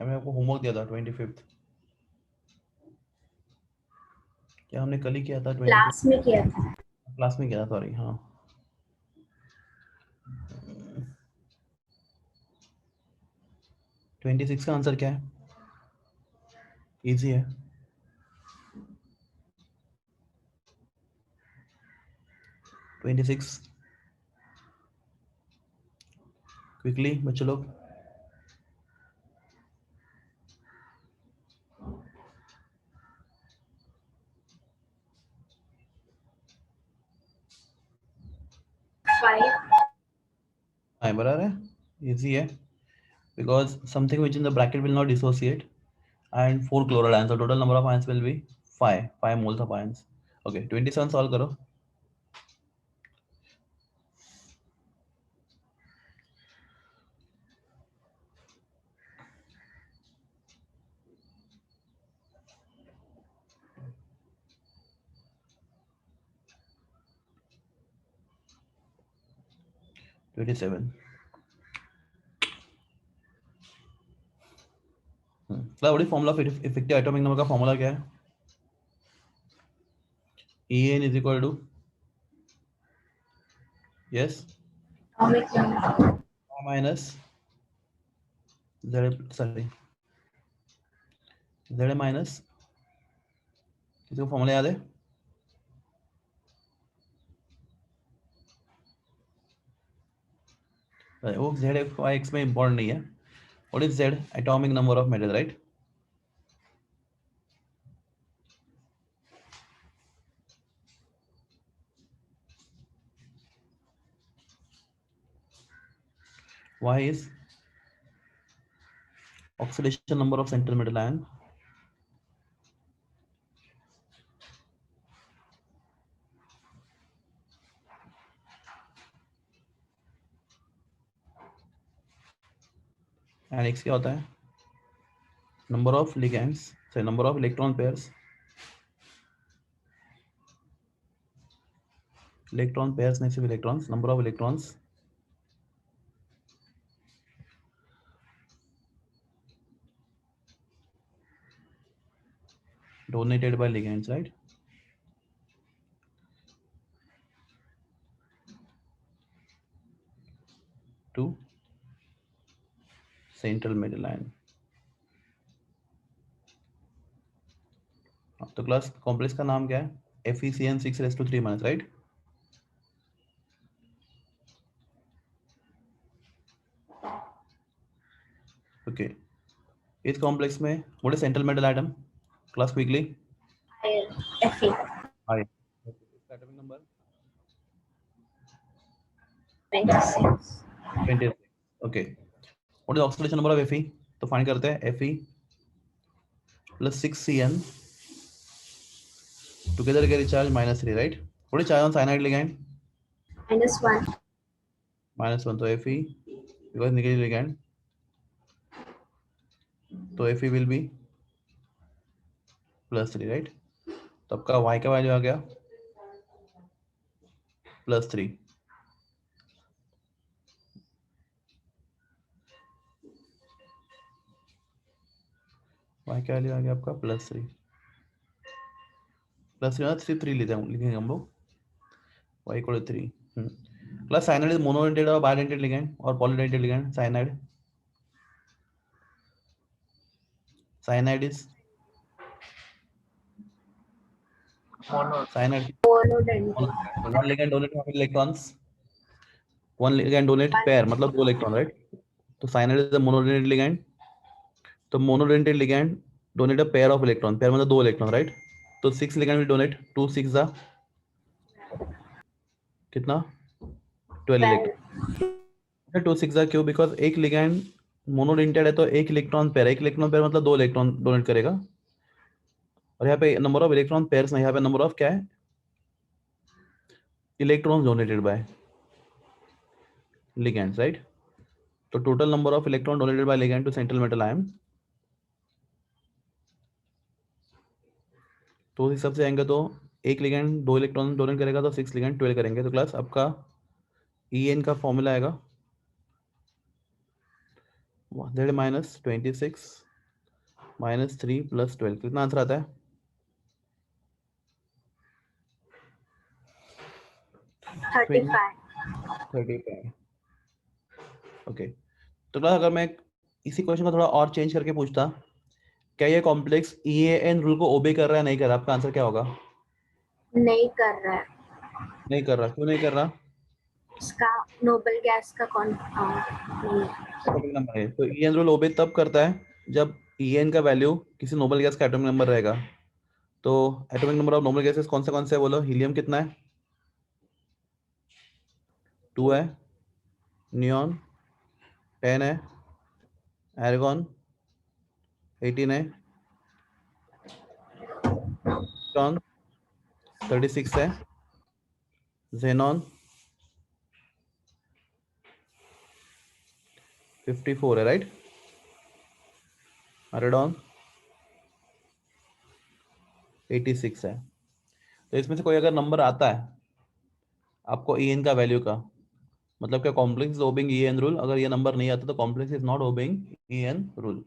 मैंने आपको होमवर्क दिया था 25th, क्या हमने कल ही किया था? 25 क्लास में किया था। क्लास में किया था, सॉरी। हाँ, 26 का आंसर क्या है? इजी है। ट्वेंटी सिक्स, क्विकली बच्चों लोग। हाँ, बराबर है, इजी है, because something which in the bracket will not dissociate and 4 chloride ions, so total number of ions will be 5 moles of ions. Okay, 27 solve करो। क्या फॉर्मूला फिर इफेक्टिव एटॉमिक नंबर का फॉर्मूला क्या है? En is equal to, yes, atomic number minus z, sorry, z minus, किसी को formula याद है? वो z x में इंपॉर्टेंट नहीं है। What is z? Atomic number of metal, right? y is oxidation number of central metal ion, and x क्या होता है? Number of ligands, sorry, number of electron pairs, electron pairs नहीं, सिर्फ electrons, number of electrons donated by ligands, right? To central metal ion. तो class complex का नाम क्या है? FeCN 6^3 minus, right? ओके, इस कॉम्प्लेक्स में what is central metal atom? Class quickly. iron Fe हाई, इसका atomic number 26 26। Okay, what is oxidation number of Fe? तो फाइंड करते हैं Fe plus 6Cn together get charge -3, right? What is charge on cyanide ligand? -1 -1, तो Fe because negative ligand, तो Fe will be +3, right? तो आपका y का value आ गया +3। y का वैल्यू आ गया आपका +3, सिर्फ 3 लिखेंगे हम लोग, y = 3। Class cyanide is monodentate और बाइडेंटेड लिगैंड और polydentate ligand? Cyanide, cyanide is cyanide monodentate one ligand donate how many electrons? One ligand donate pair, मतलब 2 इलेक्ट्रॉन, राइट? तो cyanide is a monodentate ligand, तो monodentate ligand donate a pair of electron, pair मतलब 2 electron, right? तो 6 ligand will donate 2 6 दा कितना? 12 electron. 2 6 दा क्यों? Because एक लिगैंड मोनोडेंटेड है तो एक इलेक्ट्रॉन पेयर मतलब 2 इलेक्ट्रॉन डोनेट करेगा, और यहाँ पे नंबर ऑफ इलेक्ट्रॉन पेयर्स नहीं, यहाँ पे नंबर ऑफ क्या है? Electron donated by ligands, right? तो total number of electron donated by ligand to central metal ion, तो उस हिसाब से आएंगे तो एक लिगैंड 2 इलेक्ट्रॉन डोनेट करेगा तो 6 लिगैंड 12 करेंगे। तो क्लास आपका En का फॉर्मूला आएगा Z -26 -3 + 12 कितना आंसर आता है? 35. 35। ओके, तो क्लास अगर मैं इसी क्वेश्चन को थोड़ा और चेंज करके पूछता, क्या ये कॉम्प्लेक्स EAN रूल को ओबे कर रहा है नहीं कर रहा, आपका आंसर क्या होगा? नहीं कर रहा है. नहीं कर रहा, क्यों नहीं कर रहा? इसका नोबल गैस का नहीं. एटॉमिक नंबर है, तो EN रूल ओबे तब करता है जब EN का वैल्यू किसी नोबल गैस का एटॉमिक नंबर रहेगा। तो atomic number of noble gases कौन से है बोलो? हीलियम कितना है? 2 है, नियॉन 10 है, एर्गॉन 18 है, टॉन 36 है, जेनॉन 54 है, राइट? रेडॉन 86 है। तो इसमें से कोई अगर नंबर आता है आपको EN का वैल्यू का, मतलब क्या complex is obeying EN rule? अगर ये नंबर नहीं आता तो complex is not obeying EN rule.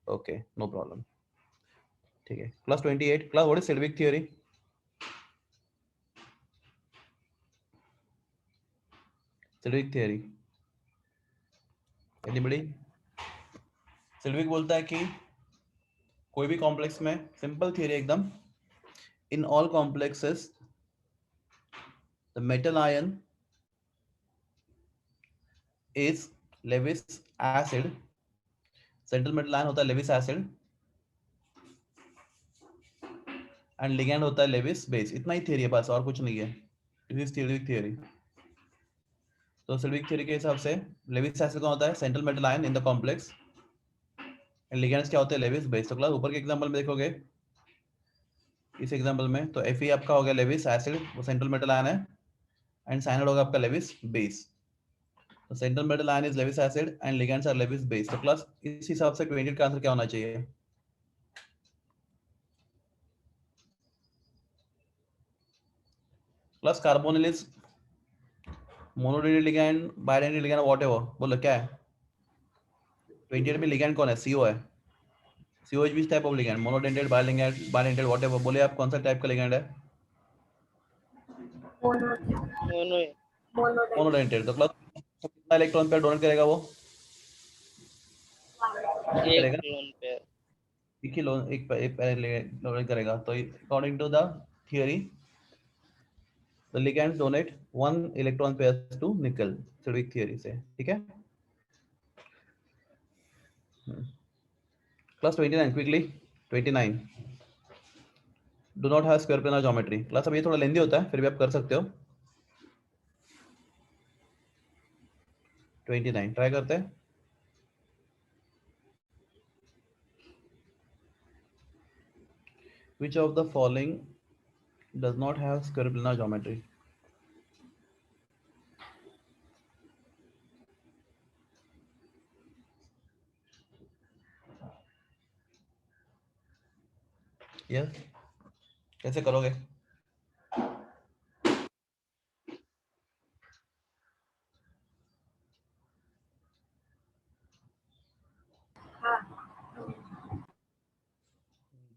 Okay, no problem. ठीक है, class 28, class what is Sidgwick theory? Sidgwick theory, anybody? Sidgwick बोलता है कि कोई भी कॉम्प्लेक्स में, सिंपल थ्योरी एकदम, in all complexes the metal ion is Lewis acid, central metal ion होता है लेविस एसिड एंड लिगैंड होता है लेविस बेस। इतना ही थ्योरी है बस, और कुछ नहीं है। This is Sidgwick theory. तो सिल्विक थ्योरी के हिसाब से लेविस एसिड कौन होता है? Central metal ion in the complex, and ligands क्या होते हैं? Levi's base. तो क्लास ऊपर के एग्जांपल में देखोगे, इस एग्जांपल में तो Fe आपका हो गया लेविस एसिड, वो सेंट्रल मेटल आयन है, एंड साइनाइड होगा आपका लेविस बेस। तो central metal ion is Lewis acid and ligands are Lewis base. तो क्लास इस हिसाब से 28 का आंसर क्या होना चाहिए? Plus carbonyl is monodentate ligand, bidentate ligand, whatever, बोलो क्या है? 28 में लिगैंड कौन है? CO है। CO is which type of ligand? Monodentate, bidentate, whatever, बोले आप कौन सा टाइप का लिगैंड है? मोनो. मोनोडेंटेड। तो प्लस कितना इलेक्ट्रॉन पेयर डोनेट करेगा वो? एक करेगा लोन पेयर. एक ही लोन, एक पेयर डोनेट करेगा। तो according to the theory the ligands donate 1 electron pairs to nickel, Sidgwick theory से। ठीक है, class 29 quickly. 29 do not have square planar geometry. Class अब ये थोड़ा लेंदी होता है, फिर भी आप कर सकते हो। 29 ट्राई करते हैं। Which of the following does not have square planar geometry? Yes, कैसे करोगे?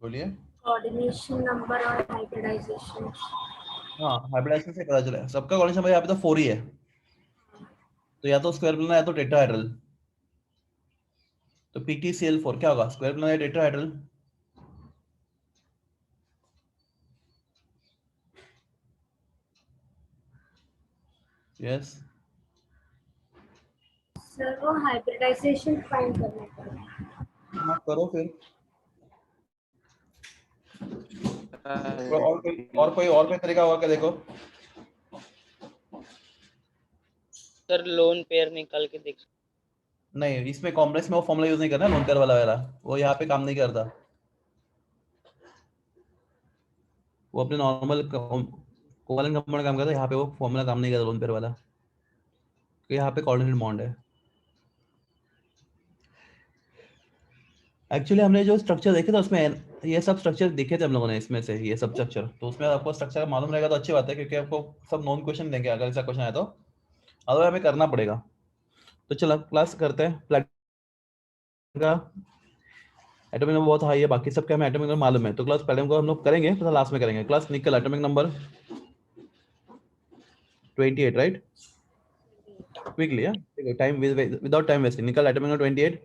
बोलिए। कोऑर्डिनेशन नंबर और हाइब्रिडाइजेशन. हाँ, हाइब्रिडाइजेशन से पता चला है सबका कोऑर्डिनेशन नंबर यहाँ पे तो 4 ही है, तो या तो स्क्वायर प्लेनर या तो टेट्राहेड्रल। तो PTCl4 क्या होगा? स्क्वायर प्लेनर या टेट्राहेड्रल? यस, सर वो हाइब्रिडाइजेशन फाइंड करना पड़ेगा. हाँ करो फिर। और कोई तरीका होगा क्या? देखो, सर लोन पेयर निकाल के देख. नहीं इसमें कॉम्प्लेक्स में वो फॉर्मूला यूज नहीं करना, लोन पेयर वाला, वो यहाँ पे काम नहीं करता। वो अपने नॉर्मल कोवेलेंट कंपाउंड काम करता है, यहाँ पे वो फॉर्मूला काम नहीं करता लोन पेयर वाला, तो यहाँ पे कोऑर्डिनेट बॉन्ड है। एक्चुअली हमने जो स्ट्रक्चर देखे थे उसमें ये सब स्ट्रक्चर देखे थे हम लोगों ने, इसमें से ये सब स्ट्रक्चर, तो उसमें आपको स्ट्रक्चर मालूम रहेगा तो अच्छी बात है, क्योंकि आपको सब नॉन क्वेश्चन देंगे अगर ऐसा क्वेश्चन है तो, अदरवाइज हमें करना पड़ेगा। तो चलो क्लास करते हैं प्लेटिनम का। एटॉमिक नंबर बहुत हाई है, बाकी सबके हमें एटॉमिक नंबर मालूम है, तो क्लास पहले हम लोग करेंगे, फिर लास्ट में करेंगे। Class nickel atomic number 28, right? Quickly, yeah, time without time wasting, nickel atomic number 28,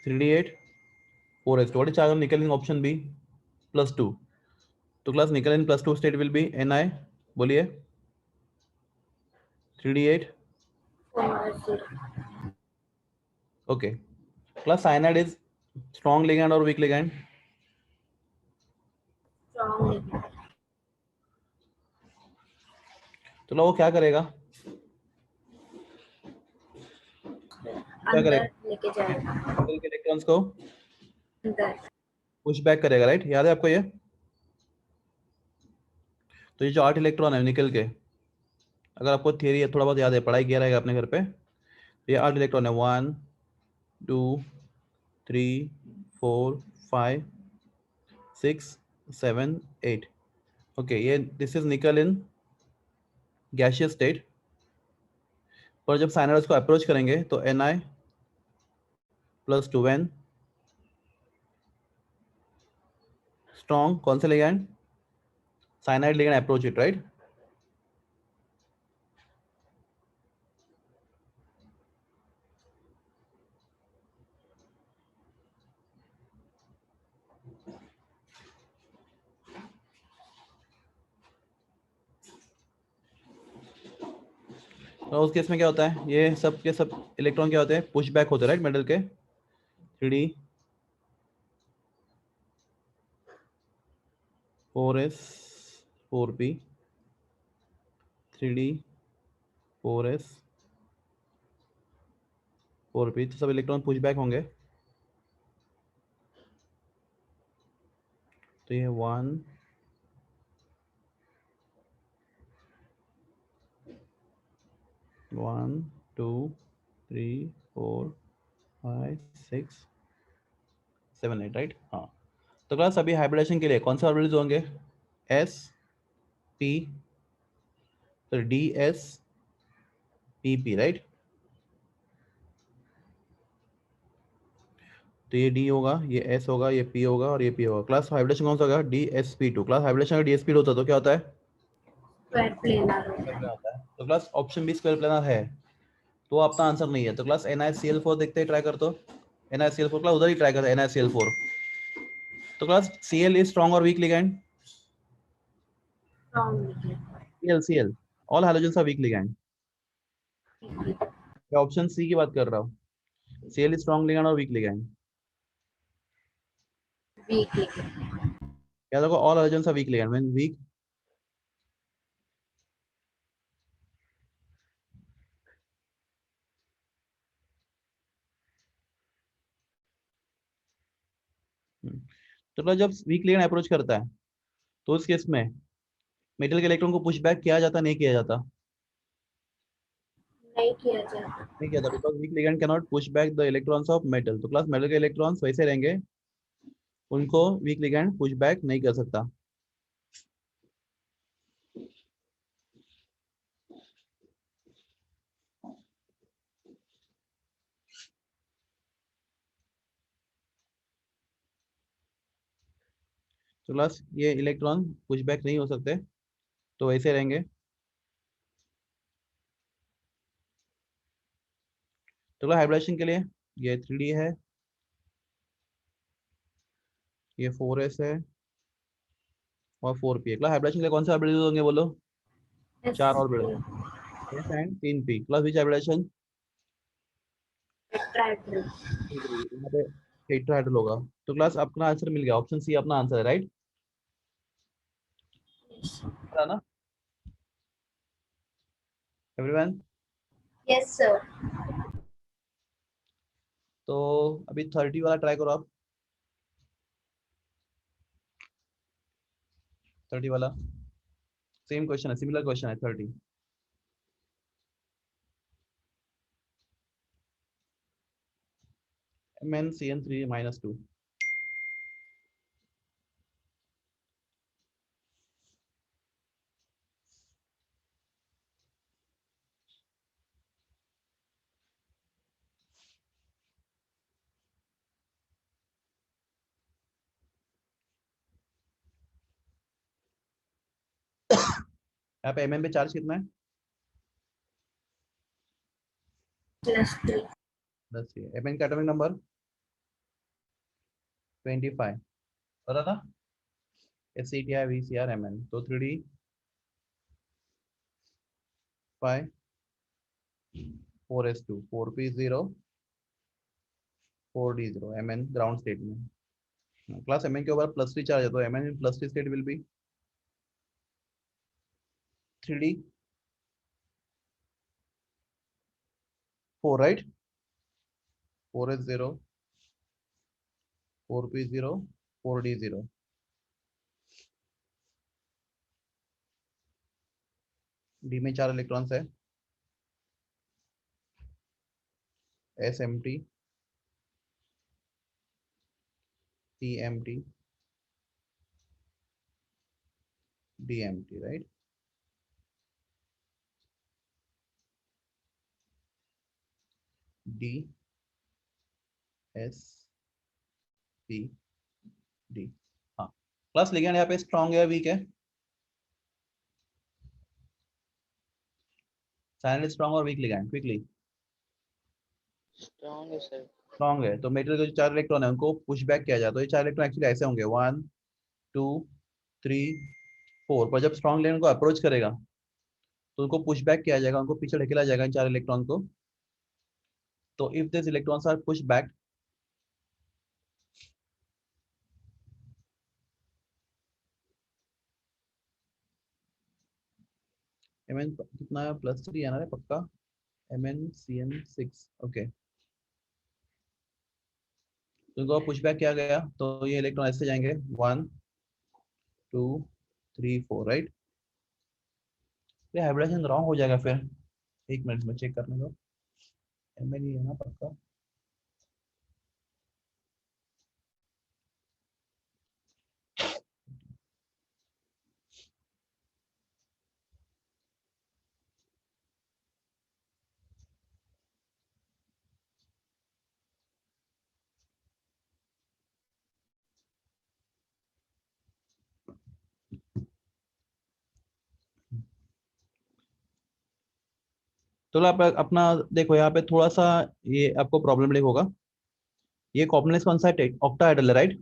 3d8 4s2। What is charge of nickel in option B? +2। तो class nickel in +2 state will be Ni, बोलिए। 3d8, 4 okay. Class cyanide is strong ligand और weak ligand? strong तो लो वो क्या करेगा, क्या अंदर करेगा? लेके जाएगा मेटल के इलेक्ट्रॉन्स को अंदर। पुश बैक करेगा, राइट? याद है आपको ये? तो ये जो 8 इलेक्ट्रॉन है निकल के, अगर आपको थियरी थोड़ा बहुत याद है, पढ़ाई किया रहेगा अपने घर पे, तो ये 8 इलेक्ट्रॉन है, 1 2 3 4 5 6 7 8। ओके, ये दिस इज निकल इन गैशियस स्टेट। पर जब साइनाइड उसको अप्रोच करेंगे तो Ni+2n स्ट्रॉन्ग, कौन से ligand? Cyanide ligand approach it, right? तो उस केस में क्या होता है, ये सब के सब इलेक्ट्रॉन क्या होते हैं, पुश बैक होते हैं, राइट? मेटल के 3d 4s 4p 3d 4s 4p, तो सब इलेक्ट्रॉन पुश बैक होंगे। तो ये 1 1 2 3 4 5 6 7 8, राइट? हाँ। तो क्लास अभी हाइब्रिडेशन के लिए कौन से ऑर्बिटल्स होंगे? s p, फिर d s p p, right? तो ये d होगा, ये s होगा, ये p होगा और ये p होगा। क्लास हाइब्रिडेशन कौन सा होगा? dsp2। क्लास हाइब्रिडेशन अगर dsp2 होता है तो क्या होता है? स्क्वायर प्लेनर स्क्वायर प्लेनर होता है। तो class option B square planar है, तो आपका आंसर नहीं है। तो क्लास NiCl4 देखते हैं, ट्राई कर, तो NiCl4 क्लास उधर ही ट्राई करते हैं, NiCl4। तो क्लास Cl इज स्ट्रॉन्ग और weak ligand? Strong Cl all halogens are weak ligand. मैं ऑप्शन सी की बात कर रहा हूँ, Cl इज स्ट्रॉन्ग लिगैंड और वीक लिगैंड। वीक क्या देखो, all halogens are weak ligand, mean weak. तो क्लास जब वीक लिगैंड अप्रोच करता है तो उस केस में मेटल के इलेक्ट्रॉन को पुश बैक किया जाता, नहीं किया जाता? नहीं किया जाता। नहीं किया जाता, because weak ligand can not push back the electrons of metal. तो क्लास मेटल के इलेक्ट्रॉन्स वैसे रहेंगे, उनको वीक लिगैंड पुश बैक नहीं कर सकता। तो क्लास ये इलेक्ट्रॉन पुश बैक नहीं हो सकते, तो वैसे रहेंगे। तो क्लास हाइब्रिडेशन के लिए ये 3d है, ये 4s है और 4p है। क्लास हाइब्रिडेशन के लिए कौन से हाइब्रिड होंगे बोलो? चार और बड़े, s and 3p। Class which hybridisation? Tetrahedral यहाँ पे टेट्राहेड्रल होगा। तो क्लास अपना आंसर मिल गया, ऑप्शन सी अपना आंसर है, राइट? है ना एवरीवन? Yes sir. तो अभी 30 वाला ट्राई करो आप, 30 वाला सेम क्वेश्चन है, सिमिलर क्वेश्चन है 30। MnCN3 - 2। यहाँ पे एम पे चार्ज कितना है? +3. बस ये एम का एटॉमिक नंबर 25 पता था। SCTI VCR MN तो 3D 5 4s2 4p0 4d0 MN ground state में। क्लास MN के ऊपर +3 चार्ज है तो MN in +3 state will be 3D 4 right 4s0 4p0 4d0 D में 4 इलेक्ट्रॉन्स है SMT TMT DMT right D S P D। हाँ class ligand यहाँ पे स्ट्रॉन्ग है वीक है? साइलेंट स्ट्रॉन्ग और वीक लिगेंड क्विकली। स्ट्रॉन्ग है सर। स्ट्रॉन्ग है तो मेटेरियल के जो 4 इलेक्ट्रॉन है उनको पुश बैक किया जाए तो ये 4 इलेक्ट्रॉन एक्चुअली ऐसे होंगे 1 2 3 4 पर जब स्ट्रॉन्ग लेन को अप्रोच करेगा तो उनको पुश बैक किया जाएगा, उनको पीछे ढकेला जाएगा इन 4 इलेक्ट्रॉन को। तो if this electrons are push back MN कितना है +3 है ना रे पक्का। MnCn6 ओके तो इनको पुश बैक किया गया तो ये इलेक्ट्रॉन ऐसे जाएंगे 1 2 3 4 राइट। ये हाइब्रिडेशन रॉन्ग हो जाएगा फिर, एक मिनट में चेक करने दो। MN ही है ना पक्का। तो आप अपना देखो यहाँ पे थोड़ा सा ये आपको प्रॉब्लम होगा। ये कॉम्प्लेक्स कौन सा है? ऑक्टाहेड्रल है राइट।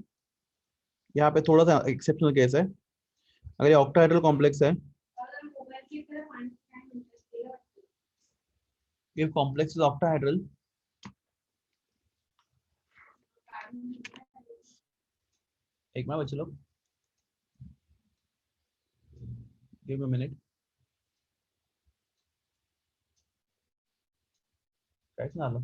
यहाँ पे थोड़ा सा एक्सेप्शनल केस है। अगर ये ऑक्टाहेड्रल कॉम्प्लेक्स है, ये कॉम्प्लेक्स इज ऑक्टाहेड्रल एक मिनट बच्चे लोग गिव मी मिनट कैसे ना लो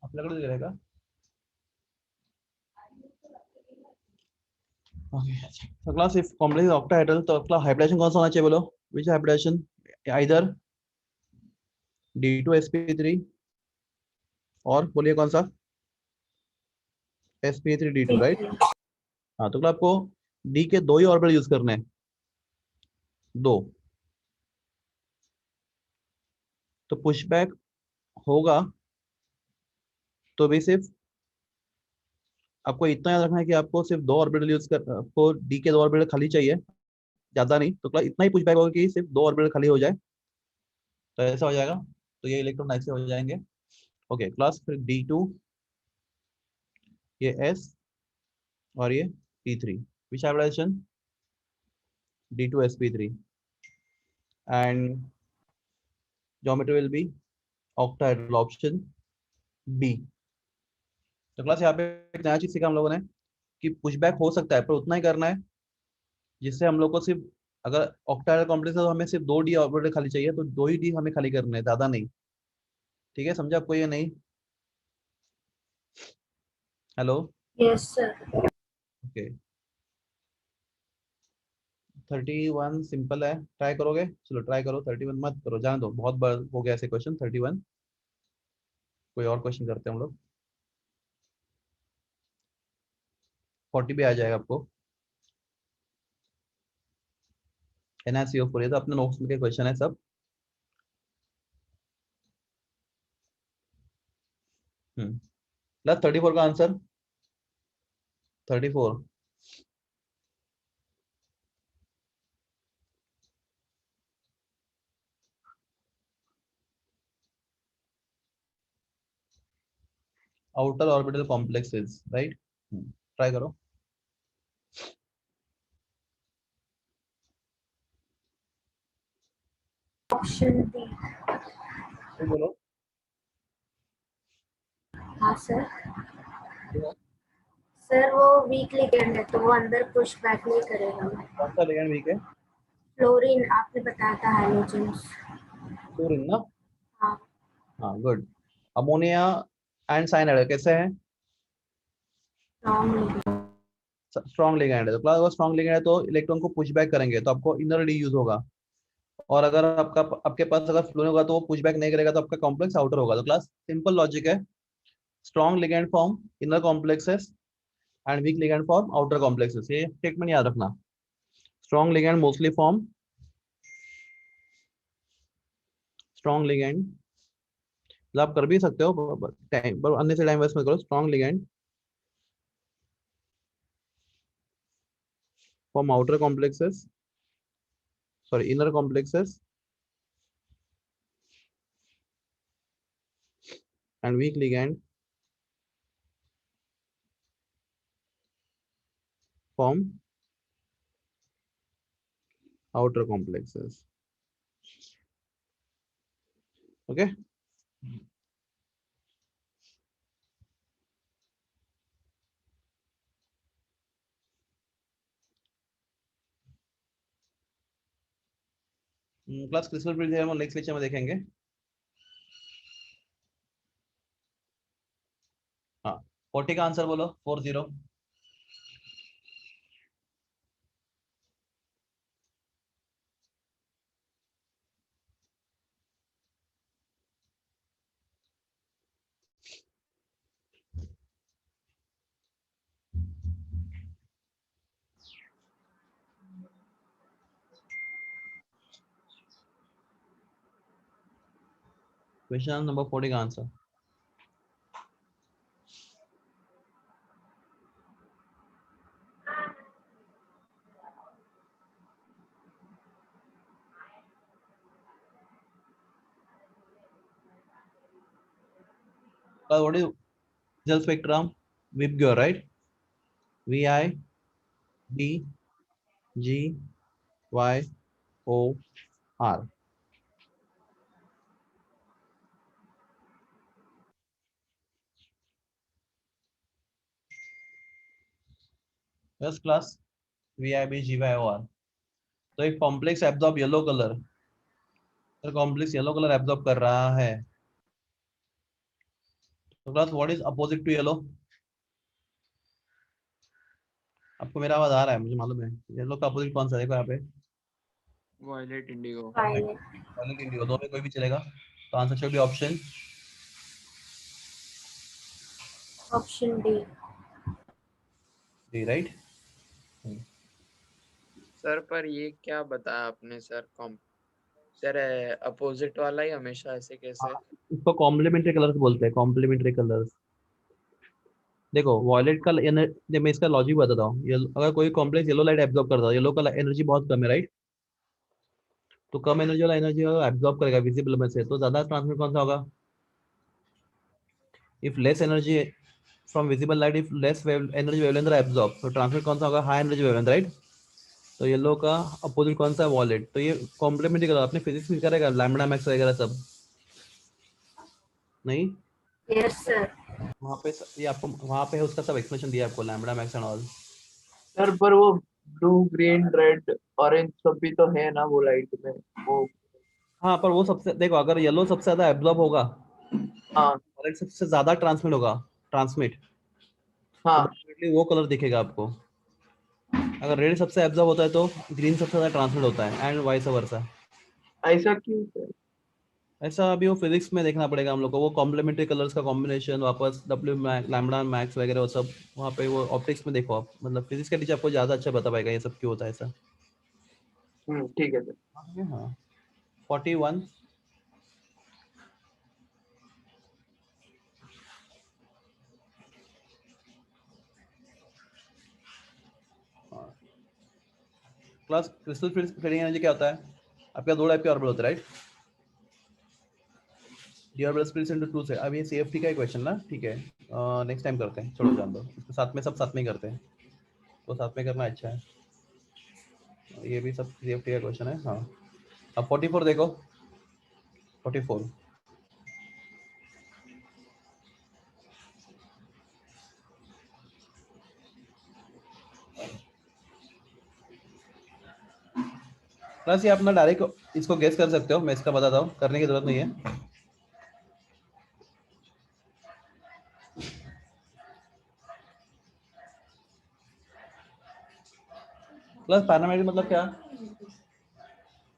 आपल्याकडे दिलेलं आहे का? ओके तो क्लास इफ कॉम्प्लेक्स ऑक्टाहेड्रल तो अपना हाइब्रिडेशन कौन सा होना चाहिए बोलो? विच हाइब्रिडेशन? आइदर D2sp3 और बोलिए कौन सा? sp3d2 right. हाँ तो आपको D के 2 ही ऑर्बिटल यूज करने हैं, 2। तो पुशबैक होगा तो भी सिर्फ आपको इतना याद रखना है कि आपको सिर्फ 2 ऑर्बिटल यूज कर, आपको D के 2 ऑर्बिटल खाली चाहिए, ज्यादा नहीं। तो इतना ही पुशबैक होगा कि सिर्फ 2 ऑर्बिटल खाली हो जाए तो ऐसा हो जाएगा। तो ये इलेक्ट्रॉन ऐसे हो जाएंगे। ओके क्लास फिर D2 ये S और ये P3 which hybridisation? D2sp3 and geometry will be octahedral option B। तो क्लास यहाँ पे एक नया चीज सीखा हम लोगों ने कि पुशबैक हो सकता है पर उतना ही करना है जिससे हम लोग को सिर्फ, अगर ऑक्टाहेड्रल कॉम्प्लेक्स है तो हमें सिर्फ 2 D ऑर्बिटल खाली चाहिए तो 2 ही D हमें खाली करने हैं, ज्यादा नहीं। ठीक है समझे आपको ये नहीं? Hello Yes, sir. Okay 31 simple है, ट्राई करोगे? चलो ट्राई करो। 31 मत करो, जाने दो, बहुत बार हो गया ऐसे क्वेश्चन। 31 कोई और क्वेश्चन करते हैं हम लोग। 40 भी आ जाएगा आपको। NaCO4 ये तो अपने नोट्स में के क्वेश्चन है सब। प्लस 34 का answer 34. Outer orbital complexes, right? Try करो. Option D. बोलो. हाँ सर. सर वो वीक लिगेंड है तो वो अंदर पुश बैक नहीं करेगा. कौन सा लिगेंड वीक है? फ्लोरीन आपने बताया था हाइड्रोजन्स. फ्लोरीन ना. हाँ. हाँ, गुड. अमोनिया एंड साइनाइड कैसे हैं? स्ट्रॉन्ग. स्ट्रॉन्ग लिगेंड है. तो क्लास अगर स्ट्रॉन्ग लिगेंड है तो इलेक्ट्रॉन को पुश बैक करेंगे तो आपको इनर डी यूज होगा. और अगर आपके पास अगर फ्लोरीन होगा तो वो पुश बैक नहीं करेगा तो आपका कॉम्प्लेक्स आउटर होगा. तो क्लास सिंपल लॉजिक है. Strong ligand form inner complexes and week ligand form outer complexes. ये स्टेटमेंट याद रखना. Strong ligand mostly form strong ligand. आप कर भी सकते हो टाइम पर अन्य से टाइम वेस्ट मत करो. Strong ligand form outer complexes, sorry inner complexes and weak ligand form outer complexes. Okay. Class crystal bridge है, हम नेक्स्ट लेक्चर में देखेंगे. हाँ, 40 का आंसर बोलो. 40. क्वेश्चन नंबर 40 का answer. What is gel spectrum? Vibgyor, right? VI B G Y O R. Yes, class. VI B G Y O R. तो एक कॉम्प्लेक्स एब्जॉर्ब येलो कलर, तो कॉम्प्लेक्स येलो कलर एब्जॉर्ब कर रहा है. तो class what is opposite to yellow? आपको मेरा आवाज आ रहा है, मुझे मालूम है. येलो का अपोजिट कौन सा है? देखो यहाँ पे. Violet indigo. Violet. Violet indigo. दो में कोई भी चलेगा. तो answer should be option option D. D, right. Sir पर ये क्या बताया आपने सर? सर अपोजिट वाला ही हमेशा ऐसे कैसे? इसको कॉम्प्लीमेंट्री कलर्स बोलते हैं. Complementary colours. देखो वॉयलेट का मैं इसका लॉजिक बताता हूँ. अगर कोई कॉम्प्लेक्स येलो लाइट एब्जॉर्ब करता है, येलो का एनर्जी बहुत कम है, राइट? तो कम एनर्जी वाला एनर्जी एब्जॉर्ब करेगा विजिबल में से, तो ज्यादा ट्रांसमिट कौन सा होगा? If less energy from visible light, if less energy wavelength absorb, तो ट्रांसमिट कौन सा होगा? High energy wavelength, right? तो येलो का अपोजिट कौन सा है? वॉयलेट. तो ये कॉम्प्लीमेंट्री कलर आपने फिजिक्स में करेगा, लैम्बडा मैक्स वगैरह सब नहीं. Yes sir. वहाँ पे ये आपको वहाँ पे है, उसका सब एक्सप्लेनेशन दिया आपको, lambda max and all. Sir पर वो ब्लू ग्रीन रेड ऑरेंज सब भी तो है ना वो लाइट में वो. हाँ, पर वो सबसे देखो, अगर येलो सबसे ज्यादा एब्जॉर्ब होगा, हाँ ऑरेंज सबसे ज्यादा ट्रांसमिट होगा, ट्रांसमिट, तो हाँ. डेफिनेटली वो कलर दिखेगा आपको. अगर रेड सबसे एब्जॉर्ब होता है तो ग्रीन सबसे ज्यादा ट्रांसमिट होता है, एंड वाइस वर्सा. ऐसा क्यों सर? ऐसा अभी वो फिजिक्स में देखना पड़ेगा हम लोग को. वो कॉम्प्लीमेंट्री कलर्स का कॉम्बिनेशन वापस डब्ल्यू लैम्बडा मैक्स वगैरह वो सब वहाँ पे वो ऑप्टिक्स में देखो आप. मतलब फिजिक्स का टीचर आपको ज्यादा अच्छा बता पाएगा ये सब क्यों होता है ऐसा. ठीक है सर. हाँ. 41. क्लास क्रिस्टल फील्डिंग एनर्जी क्या होता है? आपका दो टाइप के ऑर्बिटल होते हैं, right? D orbital splits into two से। अब ये सीएफटी का क्वेश्चन ना, ठीक है, नेक्स्ट टाइम करते हैं, छोड़ो जान दो, इसके साथ में सब साथ में ही करते हैं, तो साथ में करना अच्छा है। ये भी सब सीएफटी का क्वेश्चन है। हाँ, अब 44 देखो, 44 प्लस ये अपना डायरेक्ट इसको गेस कर सकते हो, मैं इसका बताता हूँ, करने की जरूरत नहीं है। प्लस पैरामैग्नेटिक मतलब क्या?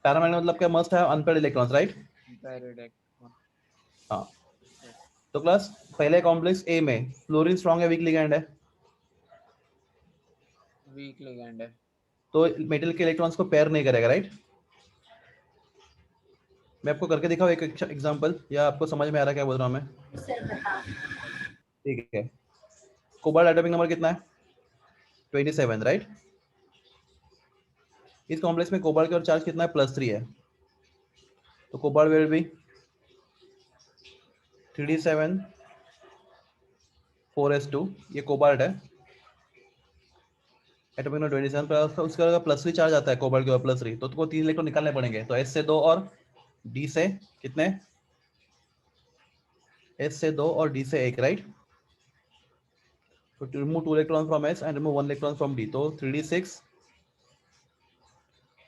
पैरामैग्नेटिक मतलब क्या? Must have unpaired electrons, right? Paradox. हाँ, तो क्लास पहले कॉम्प्लेक्स ए में फ्लोरीन स्ट्रॉन्ग है, वीक लिगैंड है, Weak ligand है. तो मेटल के इलेक्ट्रॉन्स को पेयर नहीं करेगा, राइट? मैं आपको करके दिखाऊं एक एग्जांपल, या आपको समझ में आ रहा है क्या बोल रहा हूँ मैं? सर बता। ठीक है, कोबाल्ट एटॉमिक नंबर कितना है? 27, राइट? इस कॉम्प्लेक्स में कोबाल्ट का चार्ज कितना है? +3 है, तो cobalt will be 3d7 4s2, ये कोबाल्ट है, एटॉमिक नंबर 27 पर उसका अगर +3 चार्ज आता है कोबाल्ट के ऊपर +3, तो तुमको 3 इलेक्ट्रॉन निकालने पड़ेंगे, तो s से 2 और d से कितने? s से 2 और d से 1, राइट? तो to remove 2 electrons from s and remove 1 electron from d, तो 3d6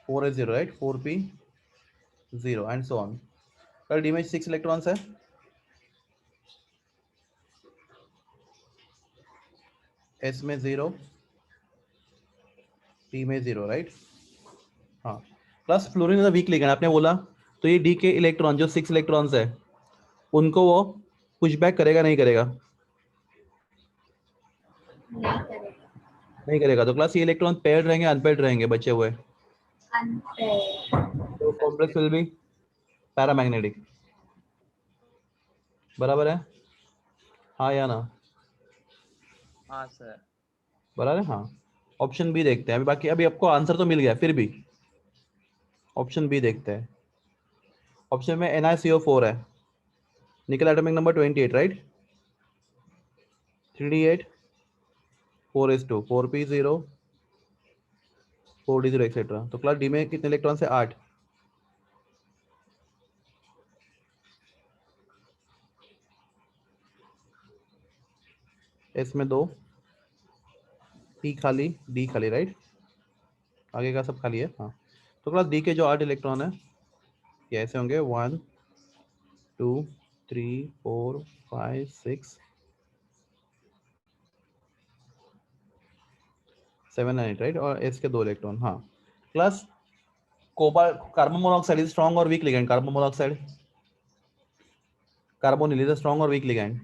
4s0, right? 4p0 and so on। कल d में 6 इलेक्ट्रॉन्स है, s में 0, p में 0, राइट? हाँ, plus fluorine is a weak ligand आपने बोला, तो ये d के इलेक्ट्रॉन जो 6 इलेक्ट्रॉन्स है उनको वो पुश बैक करेगा नहीं करेगा? नहीं करेगा। नहीं करेगा, तो क्लास ये इलेक्ट्रॉन पेयर्ड रहेंगे अनपेयर्ड रहेंगे बचे हुए? अनपेयर्ड। तो कॉम्प्लेक्स विल बी पैरामैग्नेटिक, बराबर है? हाँ या ना? हाँ सर. बराबर है, हाँ। ऑप्शन बी देखते हैं अभी, बाकी अभी आपको आंसर तो मिल गया, फिर भी ऑप्शन बी देखते हैं। ऑप्शन में NiCO4 है, निकल atomic number 28, right? 3d8 4s2 4p0 4d0 etcetera, तो क्लास डी में कितने इलेक्ट्रॉन से? 8। एस में 2, पी खाली, डी खाली, राइट? आगे का सब खाली है, हाँ। तो क्लास डी के जो 8 इलेक्ट्रॉन है ये ऐसे होंगे 1 2 3 4 5 6 7 8, राइट? और एस के 2 इलेक्ट्रॉन, हाँ। Class cobalt carbon monoxide is strong और weak ligand? Carbon monoxide, carbonyl is strong और वीक लिगैंड?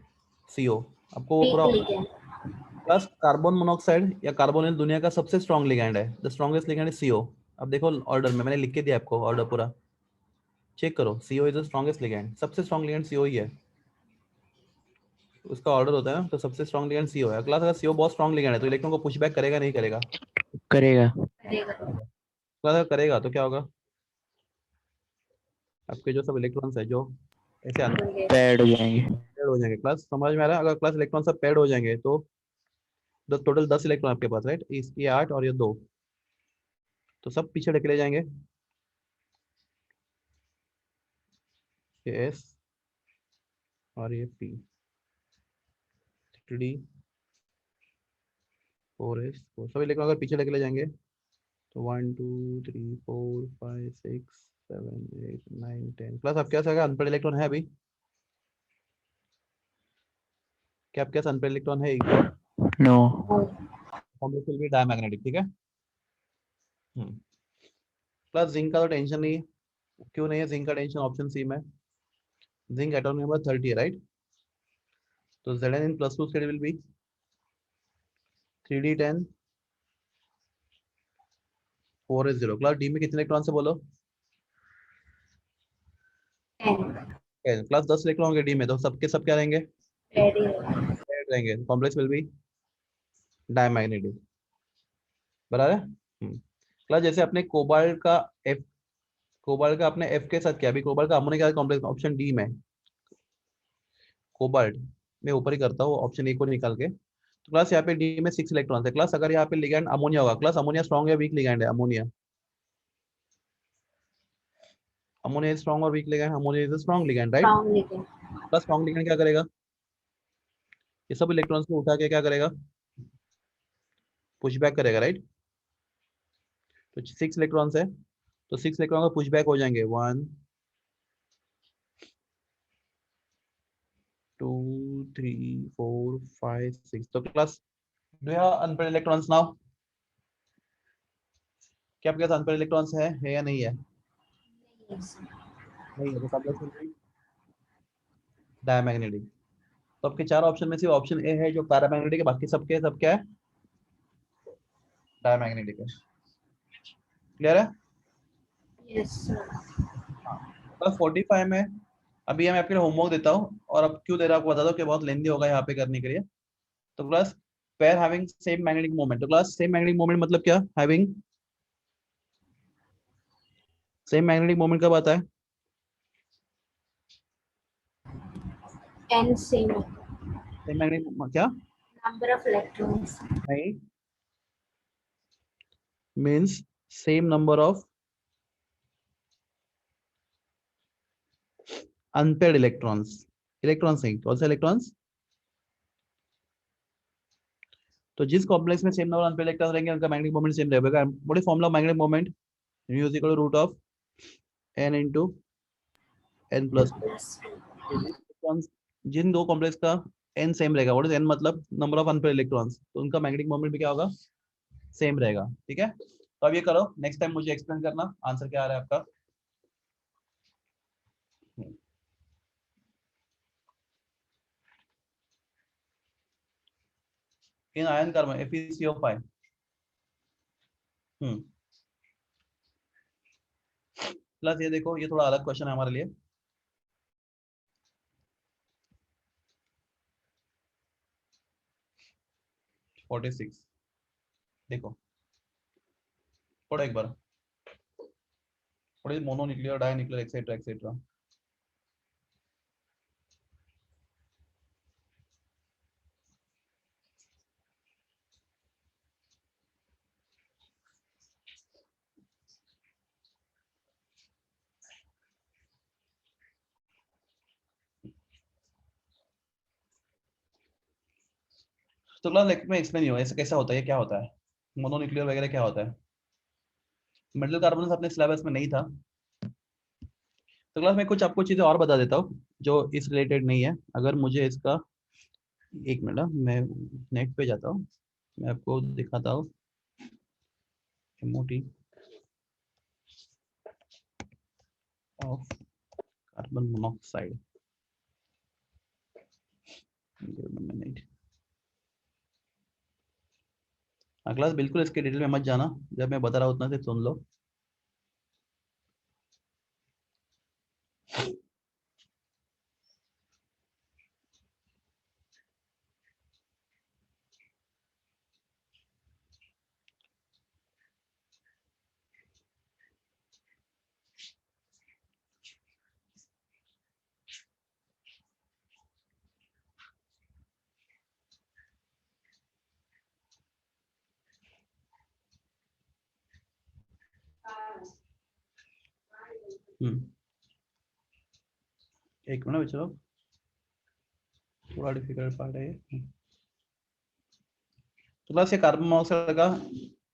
CO, आपको वो पूरा। प्लस कार्बन मोनोऑक्साइड या कार्बोनिल दुनिया का सबसे स्ट्रॉन्ग लिगैंड है, the strongest ligand is CO। अब देखो ऑर्डर में मैंने लिख के दिया आपको, ऑर्डर पूरा चेक करो, CO is the strongest ligand, सबसे स्ट्रॉन्ग लिगैंड CO ही है, उसका ऑर्डर होता है ना, तो सबसे स्ट्रॉन्ग लिगैंड CO है। क्लास अगर CO बहुत स्ट्रॉन्ग लिगैंड है तो इलेक्ट्रॉन को पुश बैक करेगा नहीं करेगा? करेगा। क्लास अगर करेगा तो क्या होगा? आपके जो सब इलेक्ट्रॉन्स है जो ऐसे पैड हो जाएंगे। पेड हो जाएंगे। क्लास समझ में आ रहा है? अगर क्लास इलेक्ट्रॉन सब पेड हो जाएंगे तो टोटल 10 इलेक्ट्रॉन आपके पास, राइट? ये 8 और ये 2, तो सब पीछे ढकेले जाएंगे, ये S और ये P, 3D 4S 4, सब इलेक्ट्रॉन अगर पीछे ढकेले जाएंगे तो 1 2 3 4 5 6 7 8 9 10। प्लस आपके पास अगर अनपेड इलेक्ट्रॉन है अभी? क्या आपके पास अनपेड इलेक्ट्रॉन है? No. Complex will be diamagnetic, ठीक है। प्लस जिंक का तो टेंशन नहीं है, क्यों नहीं है जिंक का टेंशन? ऑप्शन सी में जिंक एटॉमिक नंबर 30 है, राइट? तो Zn in +2 state will be 3d10 4s0। Class D में कितने इलेक्ट्रॉन से बोलो? 10। क्लास 10 इलेक्ट्रॉन होंगे डी में, तो सबके सब क्या रहेंगे? पेयर्ड रहेंगे, कॉम्प्लेक्स विल बी डायमैग्नेटिक, बराबर है? क्लास जैसे अपने कोबाल्ट का एफ, कोबाल्ट का अपने एफ के साथ क्या, अभी कोबाल्ट का अमोनिया कॉम्प्लेक्स ऑप्शन डी में, कोबाल्ट मैं ऊपर ही करता हूँ ऑप्शन ए को निकाल के। तो क्लास यहाँ पे डी में 6 इलेक्ट्रॉन है क्लास। अगर यहाँ पे लिगैंड अमोनिया होगा क्लास, अमोनिया स्ट्रॉन्ग या वीक लिगैंड है? अमोनिया, अमोनिया इज स्ट्रॉन्ग और weak ligand? Ammonia is strong ligand right. Strong ligand. Plus strong ligand क्या करेगा, ये सब इलेक्ट्रॉन्स को उठा के क्या करेगा, पुश बैक करेगा राइट। तो 6 इलेक्ट्रॉन्स है तो 6 इलेक्ट्रॉन का पुश बैक हो जाएंगे 1 2 3 4 5 6। तो class do you have unpaired electrons now? क्या आपके पास अनपेयर्ड इलेक्ट्रॉन्स है या नहीं है? Yes. नहीं है तो कब डायमैग्नेटिक। तो आपके 4 ऑप्शन में से ऑप्शन ए है जो पैरामैग्नेटिक है, बाकी सबके सब क्या है, डायमैग्नेटिक है। क्लियर है? Yes, sir. बस 45 में अभी मैं आपके लिए होमवर्क देता हूँ, और अब क्यों दे रहा हूँ आपको बता दो कि बहुत लेंदी होगा यहाँ पे करने के लिए। तो class pair having same magnetic moment, तो क्लास सेम मैग्नेटिक मोमेंट मतलब क्या, हैविंग सेम मैग्नेटिक मोमेंट कब आता है? N same. सेम मैग्नेटिक क्या Number of electrons. नहीं, means same number of unpaired electrons, electrons नहीं, कौन से इलेक्ट्रॉन्स? तो जिस कॉम्प्लेक्स में सेम नंबर अनपेयर्ड इलेक्ट्रॉन्स रहेंगे उनका मैग्नेटिक मोमेंट सेम रहेगा। What is formula of magnetic moment? Mu is equal to root of n into n plus 2। Plus जिन दो कॉम्प्लेक्स का n सेम रहेगा, व्हाट इज n मतलब number of unpaired electrons, तो उनका मैग्नेटिक मोमेंट भी क्या होगा, सेम रहेगा। ठीक है, तो अब ये करो, नेक्स्ट टाइम मुझे एक्सप्लेन करना आंसर क्या आ रहा है आपका। In ion carbon FeCO5। Plus ये देखो, ये थोड़ा अलग क्वेश्चन है हमारे लिए। फोर्टी सिक्स देखो, थोड़ा एक बार, थोड़ी mono nuclear, di nuclear et cetera et cetera. तो क्लास लेक्चर में एक्सप्लेन हुआ ऐसा कैसा होता है, ये क्या होता है, मोनो न्यूक्लियर वगैरह क्या होता है। मेटल कार्बन अपने सिलेबस में नहीं था। तो क्लास में कुछ आपको चीजें और बता देता हूँ जो इस रिलेटेड नहीं है। अगर मुझे इसका, एक मिनट मैं नेट पे जाता हूँ, मैं आपको दिखाता हूँ MOT of carbon monoxide. Class बिल्कुल इसके डिटेल में मत जाना, जब मैं बता रहा हूँ उतना से सुन लो। एक मिनट चलो, थोड़ा डिफिकल्ट पार्ट है ये। तो क्लास ये कार्बन मोनोऑक्साइड का,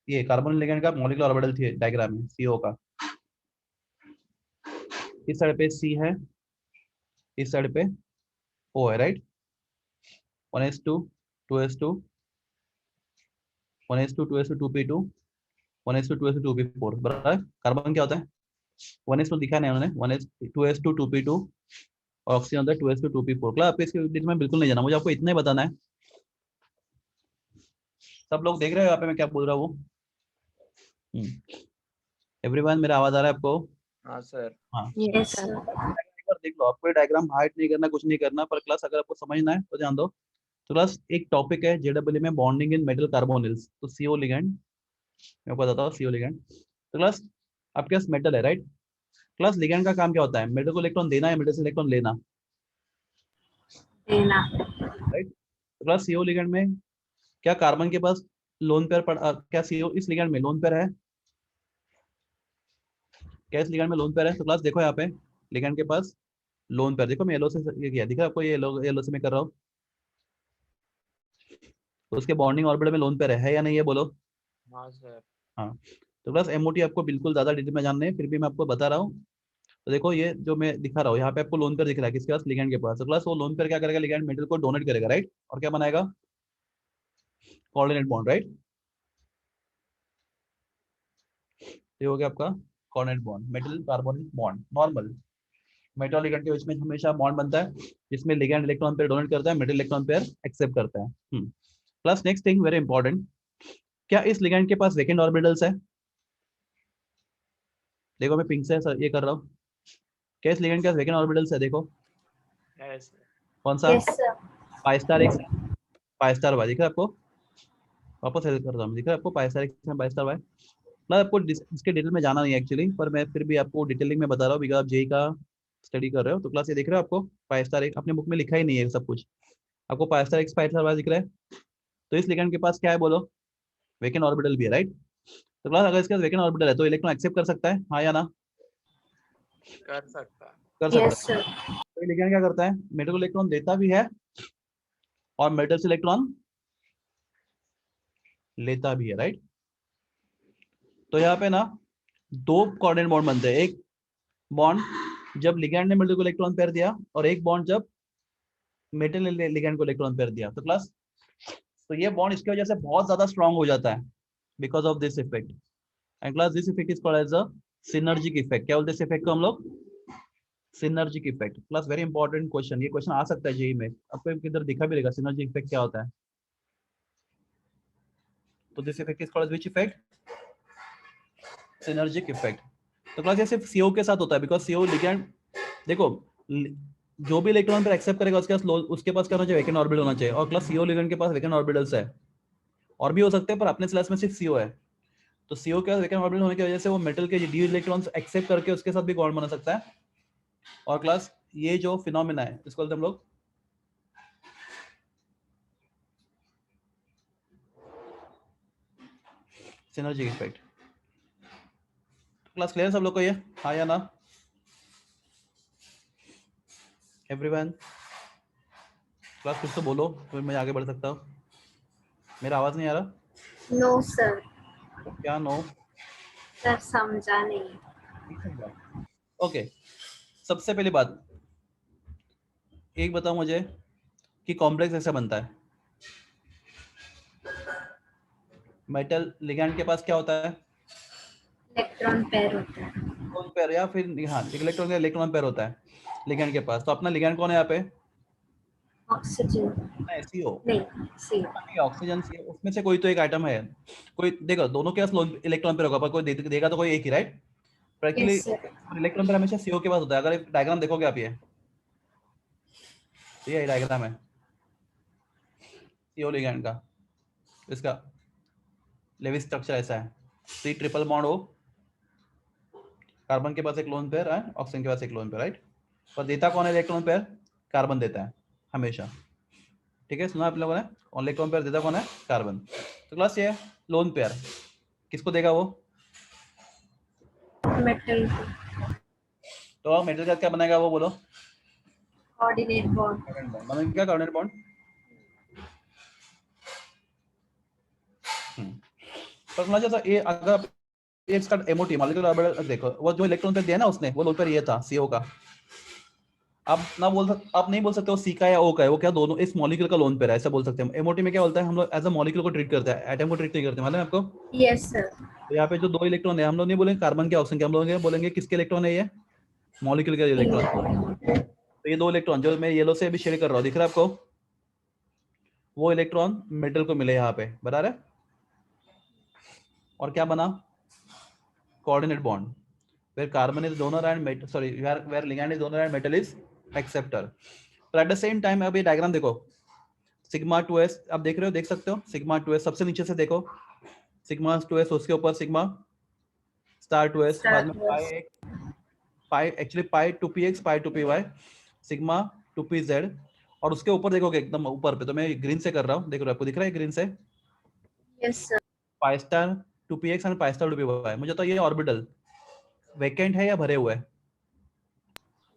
ये कार्बन लिगेंड का मॉलिक्यूलर ऑर्बिटल थी डायग्राम में CO का। इस साइड पे C है, इस साइड पे O है right. 1s2 2s2 1s2 2s2 2p2 1s2 2s2 2p4 बराबर। कार्बन क्या होता है, 1s2 दिखा नहीं उन्होंने, 2s2 2p2 और ऑक्सीजन होता है 2s2 2p4। क्लास आपको इसके डिटेल में बिल्कुल नहीं जाना, मुझे आपको इतना ही बताना है। सब लोग देख रहे हो यहाँ पे मैं क्या बोल रहा हूँ? एवरीवन मेरा आवाज आ रहा है आपको? हाँ सर। हाँ Yes, sir. एक बार देख लो, आपको ये डायग्राम हाइड नहीं करना, कुछ नहीं करना, पर क्लास अगर आपको समझना है तो ध्यान दो। तो क्लास एक टॉपिक है JEE में बॉन्डिंग इन मेटल कार्बोनिल्स। तो CO लिगेंड मैं आपको बताता हूँ CO लिगैंड। तो क्लास आपके पास मेटल है राइट। क्लास लिगैंड का काम क्या होता है, मेटल को इलेक्ट्रॉन देना है, मेटल से इलेक्ट्रॉन लेना, देना। राइट। तो क्लास CO लिगैंड में क्या कार्बन के पास लोन पेयर क्या CO इस लिगैंड में लोन पेयर है, क्या इस लिगैंड में लोन पेयर है? तो क्लास देखो यहाँ पे लिगैंड के पास लोन पेयर, देखो मैं येलो से ये किया, दिख रहा है आपको, ये येलो से मैं कर रहा हूँ। तो उसके बॉन्डिंग ऑर्बिटल में लोन पेयर है या नहीं, ये बोलो। हाँ सर। हाँ। तो प्लस MOT आपको बिल्कुल ज्यादा डिटेल में जानना है, फिर भी मैं आपको बता रहा हूँ। तो देखो ये जो मैं दिखा रहा हूँ यहाँ पे आपको लोन पेयर दिख रहा है, किसके पास, लिगैंड के पास। तो प्लस वो लोन पेयर क्या करेगा, लिगैंड मेटल को डोनेट करेगा राइट, और क्या बनाएगा, कोऑर्डिनेट बॉन्ड राइट। ये हो गया आपका coordinate bond, metal carbonic bond. Normal metal और लिगैंड के बीच में हमेशा बॉन्ड बनता है जिसमें लिगैंड इलेक्ट्रॉन पेयर डोनेट करता है, मेटल इलेक्ट्रॉन पेयर एक्सेप्ट करता है। Plus next thing very important, क्या इस लिगैंड के पास वेकेंट ऑर्बिटल्स है? देखो मैं पिंक से ये कर रहा हूँ, क्या इस लिगैंड के पास वेकेंट ऑर्बिटल्स है? देखो यस कौन सा, yes sir. Pi star x, pi star y, दिख रहा है आपको? वापस हेल्प कर रहा हूँ, दिख रहा है आपको पाई स्टार एक्स में पाई स्टार वाई। मतलब आपको इसके डिटेल में जाना नहीं है एक्चुअली, पर मैं फिर भी आपको डिटेलिंग में बता रहा हूँ बिकॉज आप जेई का स्टडी कर रहे हो। तो क्लास ये दिख रहा है आपको, पाई स्टार एक्स अपने बुक में लिखा ही नहीं है सब कुछ, आपको pi star x pi star y दिख रहा है। तो इस लिगैंड के पास क्या है बोलो, वेकेंट ऑर्बिटल भी है राइट। तो क्लास अगर इसके पास वेकेंट ऑर्बिटल है तो इलेक्ट्रॉन एक्सेप्ट कर सकता है, हाँ या ना? कर सकता है। कर सकता यस है। सर। तो ये लिगैंड क्या करता है, मेटल को इलेक्ट्रॉन देता भी है और मेटल से इलेक्ट्रॉन लेता भी है राइट। तो यहाँ पे ना दो कोऑर्डिनेट बॉन्ड बनते हैं, एक बॉन्ड जब लिगैंड ने मेटल को इलेक्ट्रॉन पेयर दिया, और एक बॉन्ड जब मेटल ने लिगैंड को इलेक्ट्रॉन पेयर दिया। तो क्लास तो ये बॉन्ड इसकी वजह से बहुत ज्यादा स्ट्रांग हो जाता है because of this effect. And class this effect is called as a synergic effect. क्या बोलते हैं इस इफेक्ट को हम लोग, synergic effect. Plus very important question, ये क्वेश्चन आ सकता है जेई में, आपको किधर दिखा भी रहेगा सिनर्जिक इफेक्ट क्या होता है। तो this effect is called which effect, synergic effect. तो क्लास ये सिर्फ सीओ के साथ होता है बिकॉज सीओ लिगैंड, देखो जो भी इलेक्ट्रॉन पर एक्सेप्ट करेगा उसके पास क्या होना चाहिए, वेकेंट ऑर्बिटल होना चाहिए। और क्लास सीओ लिगैंड के पास वेकेंट ऑर्बिटल्स है, और भी हो सकते हैं पर अपने स्लैश में सिर्फ सीओ है। तो सीओ के पास वेकेंट ऑर्बिटल होने की वजह से वो मेटल के डी इलेक्ट्रॉन्स एक्सेप्ट करके उसके साथ भी बॉन्ड बना सकता है। और क्लास ये जो फिनोमेना है इसको बोलते हैं हम लोग सिनर्जिक इफेक्ट। क्लास क्लियर सब लोग को ये, हाँ या ना एवरीवन? क्लास कुछ तो बोलो फिर मैं आगे बढ़ सकता हूँ। मेरा आवाज नहीं आ रहा? No sir. क्या नो? सर समझा नहीं। ओके सबसे पहली बात एक बताओ मुझे कि कॉम्प्लेक्स ऐसा बनता है, मेटल लिगैंड के पास क्या होता है, इलेक्ट्रॉन पेयर होता है। इलेक्ट्रॉन पेयर, या फिर हाँ इलेक्ट्रॉन का इलेक्ट्रॉन पेयर होता है लिगैंड के पास। तो अपना लिगैंड कौन है यहाँ पे, ऑक्सीजन। CO नहीं सी। ऑक्सीजन, उसमें से कोई तो एक आइटम है, कोई देखो दोनों के पास इलेक्ट्रॉन पेयर होगा पर कोई देगा तो कोई एक ही राइट। पर actually yes sir. Electron pair हमेशा CO के पास होता है। अगर डायग्राम देखोगे आप ये डायग्राम है CO लिगैंड का, इसका लेविस स्ट्रक्चर ऐसा है, C triple bond O, carbon के पास एक लोन पेयर है, ऑक्सीजन के पास एक लोन पेयर राइट। पर देता कौन है इलेक्ट्रॉन पेयर, कार्बन देता है हमेशा, ठीक है सुना आप लोगों ने, और इलेक्ट्रॉन पेयर देता कौन है, कार्बन। तो क्लास ये लोन पेयर किसको देगा वो, मेटल। तो मेटल का क्या बनाएगा वो बोलो, कोऑर्डिनेट बॉन्ड। बनेगा क्या कोऑर्डिनेट बॉन्ड। पर समझा था ये, अगर आप ये इसका MOT मॉलिक्यूलर ऑर्बिटल देखो, वो जो इलेक्ट्रॉन पेयर दिया ना उसने, वो लोन पेयर ये था CO का। आप नहीं बोल सकते वो C का या O का है, वो क्या दोनों इस मॉलिक्यूल का लोन पेयर है ऐसा बोल सकते हैं। MOT में क्या बोलता है, हम लोग एज अ मॉलिक्यूल को ट्रीट करते हैं, एटम को ट्रीट नहीं करते, मालूम है आपको। Yes sir. तो यहाँ पे जो दो इलेक्ट्रॉन है हम लोग नहीं बोलेंगे कार्बन के ऑक्सीजन के, हम लोग बोलेंगे किसके इलेक्ट्रॉन है, ये मॉलिक्यूल के इलेक्ट्रॉन। तो ये दो इलेक्ट्रॉन जो मैं येलो से अभी शेयर कर रहा हूँ दिख रहा है आपको, वो इलेक्ट्रॉन मेटल को मिले यहाँ पे बराबर है। और क्या बना, coordinate bond where carbon is donor and metal, sorry where ligand is donor and metal is acceptor. तो at the same time अब ये डायग्राम देखो, सिग्मा 2s आप देख रहे हो, देख सकते हो सिग्मा 2s सबसे नीचे से देखो, सिग्मा 2s उसके ऊपर सिग्मा स्टार 2s Star बाद में 2s. पाई x पाई एक्चुअली पाई 2px पाई 2py सिग्मा 2pz और उसके ऊपर देखोगे एकदम ऊपर पे, तो मैं ग्रीन से कर रहा हूँ, देखो आपको दिख रहा है ग्रीन से Yes, sir. Pi star 2px and pi star 2py। मुझे तो ये ऑर्बिटल वैकेंट है या भरे हुए है?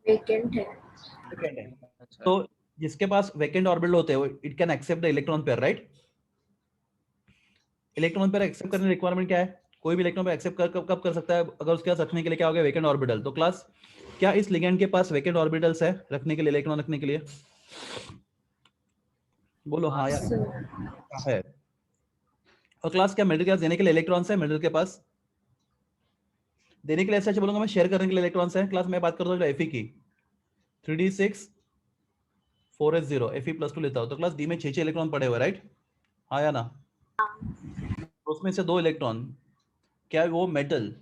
Vacant है. वैकेंट है। अच्छा तो जिसके पास वैकेंट ऑर्बिटल होते हैं it can accept the electron pair, right? Electron pair accept करने की रिक्वायरमेंट क्या है? कोई भी इलेक्ट्रॉन पेयर एक्सेप्ट कब कर सकता है? अगर उसके पास रखने के लिए क्या हो गया? Vacant orbital. तो क्लास क्या इस लिगैंड के पास वैकेंट ऑर्बिटल्स है रखने के लिए, इलेक्ट्रॉन रखने के लिए? बोलो हाँ या Sir. है। और क्लास क्या मेटल के पास देने के लिए इलेक्ट्रॉन्स है? मेटल के पास देने के लिए ऐसे बोलूंगा मैं, शेयर करने के लिए इलेक्ट्रॉन्स है। क्लास मैं बात करता हूँ Fe की 3d6 4s0 Fe+2 लेता हूँ, तो क्लास डी में 6 इलेक्ट्रॉन पड़े हुए, राइट? हाँ या ना? उसमें से 2 इलेक्ट्रॉन क्या वो मेटल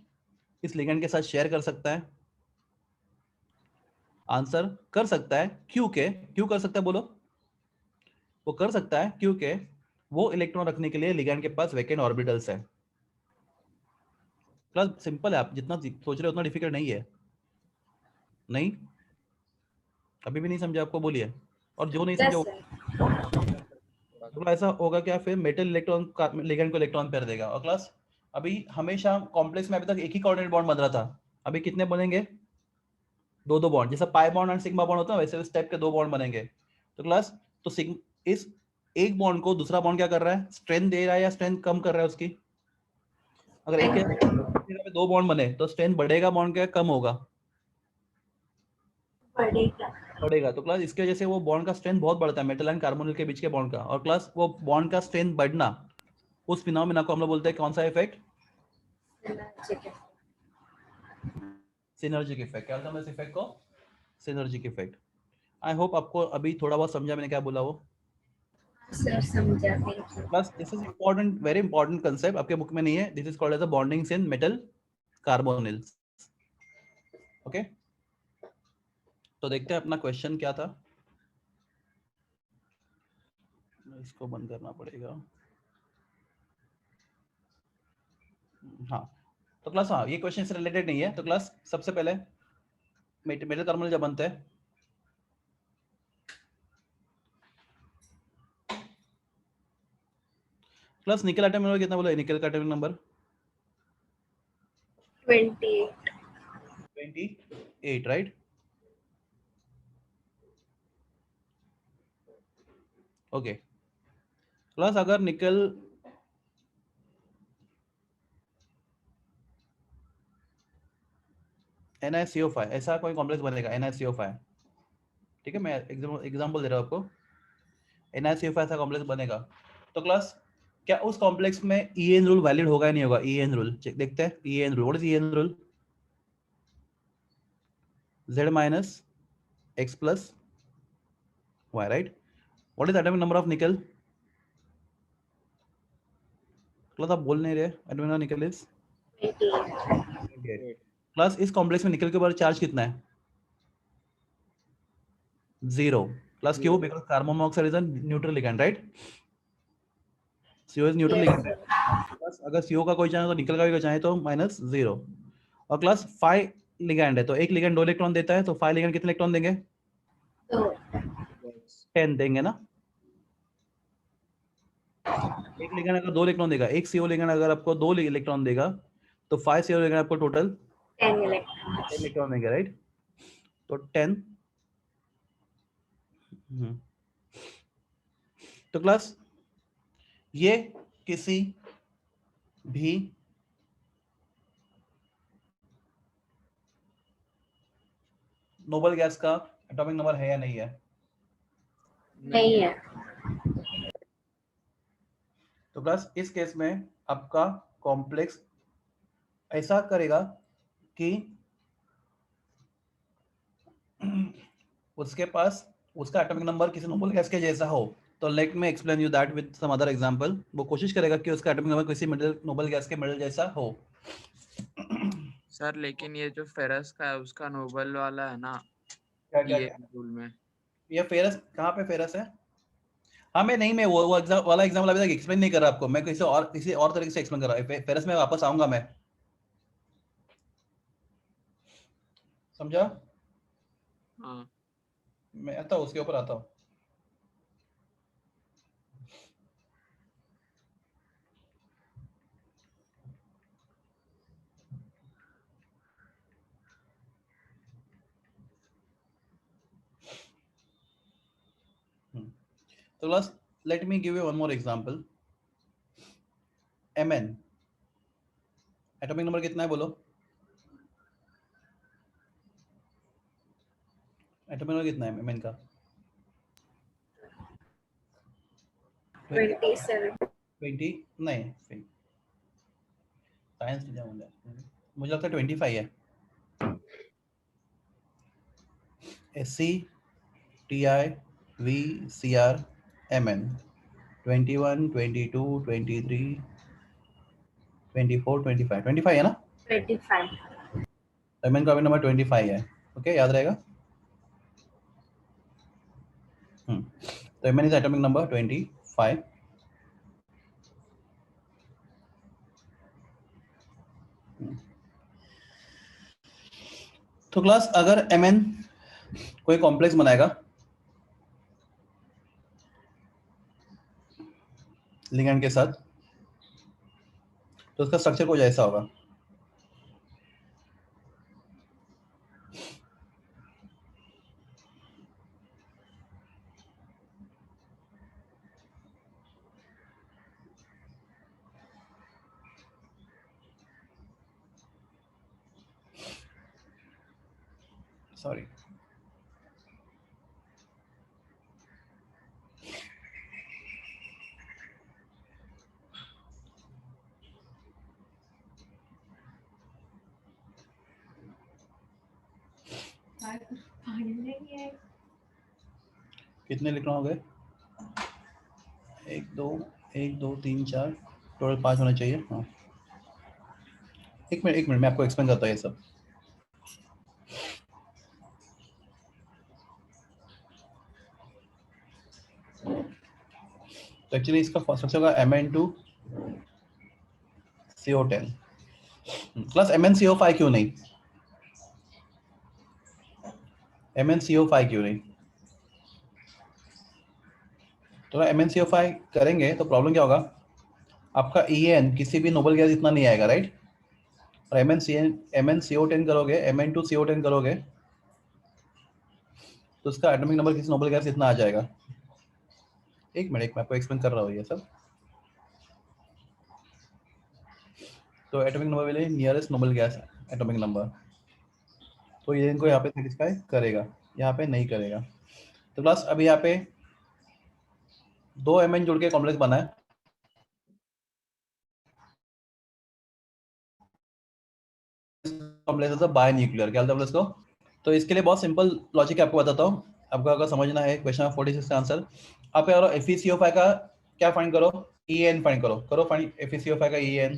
इस लिगैंड के साथ शेयर कर सकता है? आंसर कर सकता है। क्यों कर सकता है बोलो? वो कर सकता है क्योंकि वो इलेक्ट्रॉन रखने के लिए लिगैंड के पास वैकेंट ऑर्बिटल्स है। क्लास सिंपल है, आप जितना सोच रहे हो उतना डिफिकल्ट नहीं है। नहीं, अभी भी नहीं समझे आपको? बोलिए। और जो नहीं Yes, समझे sir. तो ऐसा होगा क्या, फिर मेटल इलेक्ट्रॉन का लिगैंड को इलेक्ट्रॉन पेयर देगा। और क्लास अभी हमेशा कॉम्प्लेक्स में अभी तक एक ही कोऑर्डिनेट बॉन्ड बन रहा था, अभी कितने बनेंगे? 2 बॉन्ड। जैसा pi bond and sigma bond होता है वैसे इस टाइप के 2 बॉन्ड बनेंगे। तो क्लास तो इस एक बॉन्ड को दूसरा बॉन्ड क्या कर रहा है? स्ट्रेंथ दे रहा है या स्ट्रेंथ कम कर रहा है उसकी? अगर एक जगह पे 2 बॉन्ड बने तो स्ट्रेंथ बढ़ेगा बॉन्ड का, कम होगा? बढ़ेगा. बढ़ेगा। तो क्लास इसके वजह से वो बॉन्ड का स्ट्रेंथ बहुत बढ़ता है मेटल एंड कार्बोनिल के बीच के बॉन्ड का। और क्लास वो बॉन्ड का स्ट्रेंथ बढ़ना, उस फिनोमेना को हम लोग बोलते हैं कौन सा इफेक्ट? Synergic. Synergic effect. क्या बोलते हैं इस इफेक्ट को? Synergic effect. आई होप आपको अभी थोड़ा बहुत समझा मैंने क्या बोला वो। Sir, समझा. Thank you. Plus this is important, very important concept, आपके बुक में नहीं है। This is called as a bondings in metal carbonyls. Okay, तो देखते हैं अपना क्वेश्चन क्या था। इसको बंद करना पड़ेगा। हाँ, तो क्लास हाँ ये क्वेश्चन से रिलेटेड नहीं है। तो क्लास सबसे पहले मेटल कार्बोनिल जब बनते हैं, क्लास निकल एटम नंबर कितना बोला? निकल का atomic number 28. 28, right? Okay class अगर निकल NiCO5 ऐसा कोई कॉम्प्लेक्स बनेगा NiCO5, ठीक है? मैं एग्जांपल दे रहा हूँ आपको। NiCO5 ऐसा कॉम्प्लेक्स बनेगा तो क्लास क्या उस कॉम्प्लेक्स में EN रूल वैलिड होगा या नहीं होगा? EN रूल देखते हैं। EN rule, what is EN rule? Z minus X plus Y, right? What is the atomic number of nickel? Class आप बोल नहीं रहे। atomic number of nickel is 28. Class इस कॉम्प्लेक्स में निकल के ऊपर चार्ज कितना है? 0। क्लास क्यों? Because carbon monoxide is a neutral ligand, right? CO is neutral Yes, ligand. sir. Class अगर CO का कोई चाहे तो निकल का भी कोई चाहे तो -0। और क्लास 5 लिगैंड है तो एक लिगैंड 2 इलेक्ट्रॉन देता है, तो 5 लिगैंड कितने इलेक्ट्रॉन देंगे? So, 10 देंगे ना? एक लिगैंड अगर 2 इलेक्ट्रॉन देगा, एक CO लिगैंड अगर आपको 2 इलेक्ट्रॉन देगा, तो 5 CO लिगैंड आपको टोटल 10 10 electrons. इलेक्ट्रॉन देंगे, राइट? तो 10। तो क्लास ये किसी भी नोबल गैस का एटॉमिक नंबर है या नहीं है? नहीं है. तो क्लास इस केस में आपका कॉम्प्लेक्स ऐसा करेगा कि उसके पास उसका एटॉमिक नंबर किसी नोबल गैस के जैसा हो। तो let me explain you that with some other example. वो कोशिश करेगा कि उसका एटॉमिक नंबर किसी मेटल नोबल गैस के मेटल जैसा हो। सर लेकिन ये जो फेरस का है उसका नोबल वाला है ना, क्या क्या ये क्या? रूल में। ये फेरस कहाँ पे फेरस है? हाँ मैं नहीं, मैं वो एग्जाम वाला एग्जाम्पल अभी तक एक्सप्लेन नहीं कर रहा आपको, मैं किसी और तरीके से एक्सप्लेन कर रहा हूँ। फेरस में वापस आऊंगा मैं, समझा? हाँ मैं आता हूँ उसके ऊपर आता हूँ। तो class, let me give you one more example. Mn atomic number कितना है बोलो? एटॉमिक नंबर कितना है Mn का? 27. 20 नहीं, साइंस मुझे लगता है 25 है। SC TI VCR MN 21 22 23 24 25 25 है ना? 25. MN का नंबर 25 है। ओके, याद रहेगा। तो Mn is atomic number 25. तो क्लास अगर Mn कोई कॉम्प्लेक्स बनाएगा लिगेंड के साथ, तो उसका स्ट्रक्चर कुछ ऐसा होगा। सॉरी, कितने इलेक्ट्रॉन हो गए? 1 2 1 2 3 4, टोटल 5 होना चाहिए। हाँ, एक मिनट मैं आपको एक्सप्लेन करता हूँ ये सब। तो एक्चुअली इसका स्ट्रक्चर होगा Mn2CO10 प्लस MnCO5 क्यों नहीं? MnCO5 क्यों नहीं? तो MnCO5 करेंगे तो प्रॉब्लम क्या होगा, आपका En किसी भी नोबल गैस इतना नहीं आएगा, राइट? और MnCO10 करोगे, Mn2CO10 करोगे, तो उसका एटॉमिक नंबर किसी नोबल गैस इतना आ जाएगा। एक मिनट, मैं आपको एक्सप्लेन कर रहा हूँ ये सब। तो एटॉमिक नंबर मिले nearest noble gas atomic number, तो ये इनको यहाँ पे सेटिस्फाई करेगा, यहाँ पे नहीं करेगा। तो क्लास अभी यहाँ पे 2 Mn जुड़ के कॉम्प्लेक्स बना है। कॉम्प्लेक्स बाय न्यूक्लियर, क्या बोलते हैं इसको? तो इसके लिए बहुत सिंपल लॉजिक आपको बताता हूँ, आपको अगर समझना है क्वेश्चन 46 का आंसर। आप यार FeCO5 का क्या फाइंड करो? En फाइंड करो फाइंड FeCO5 का En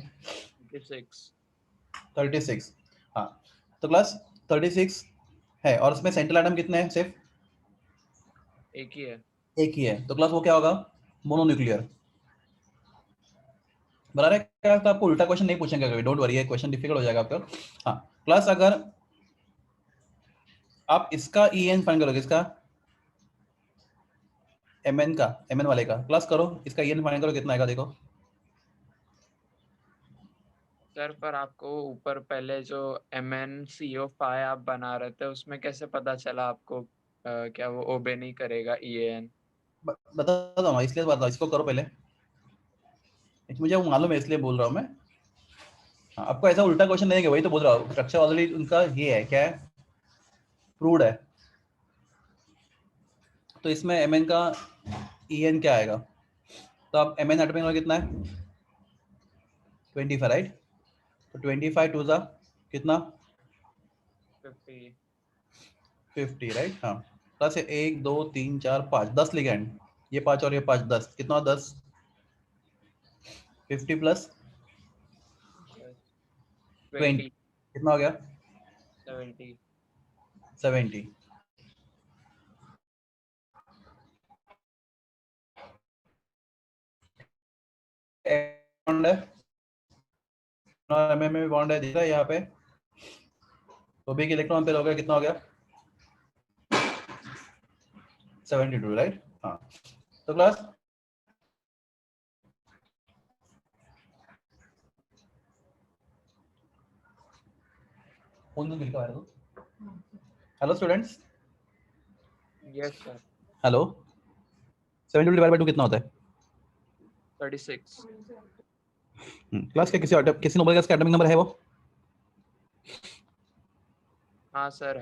36। हाँ, तो क्लास 36 है और उसमें सेंट्रल एटम कितने हैं? सिर्फ एक ही है। एक ही है। तो क्लास वो क्या होगा? मोनोन्यूक्लियर। बराबर है क्या? तो आपको उल्टा क्वेश्चन नहीं पूछेंगे कभी, डोंट वरी, क्वेश्चन डिफिकल्ट हो जाएगा आपका। हाँ, क्लास अगर आप इसका En फाइंड करोगे, इसका Mn वाले का क्लास करो, इसका En फाइंड करो, कितना आएगा देखो। सर पर आपको ऊपर पहले जो MnCO5 आप बना रहे थे उसमें कैसे पता चला आपको क्या वो ओबे नहीं करेगा EN? बता दो, इसलिए बता, इसको करो पहले, मुझे वो मालूम है इसलिए बोल रहा हूँ मैं। हाँ, आपको ऐसा उल्टा क्वेश्चन नहीं है, वही तो बोल रहा हूँ, स्ट्रक्चर ऑलरेडी उनका ये है, क्या है, प्रूव्ड है। तो इसमें Mn का En क्या आएगा? तो अब Mn एटॉमिक नंबर कितना है? 25, राइट? तो 25 टू ज़ा कितना? 50, राइट? हाँ, प्लस 1 2 3 4 5 10 लिगेंड, ये 5 और ये 5 10, कितना? 10। 50 प्लस 20 20 कितना हो गया? 70। 70। बॉन्ड है, एमएम में बॉन्ड है, दिख रहा है यहाँ पे। तो भी इलेक्ट्रॉन पेयर हो गया, कितना हो गया 72, राइट। हाँ, तो class hello students, yes sir. Hello. 72 divide by 2 कितना होता है? 36। क्लास के किसी नोबेल गैस का एटॉमिक नंबर है वो? हाँ सर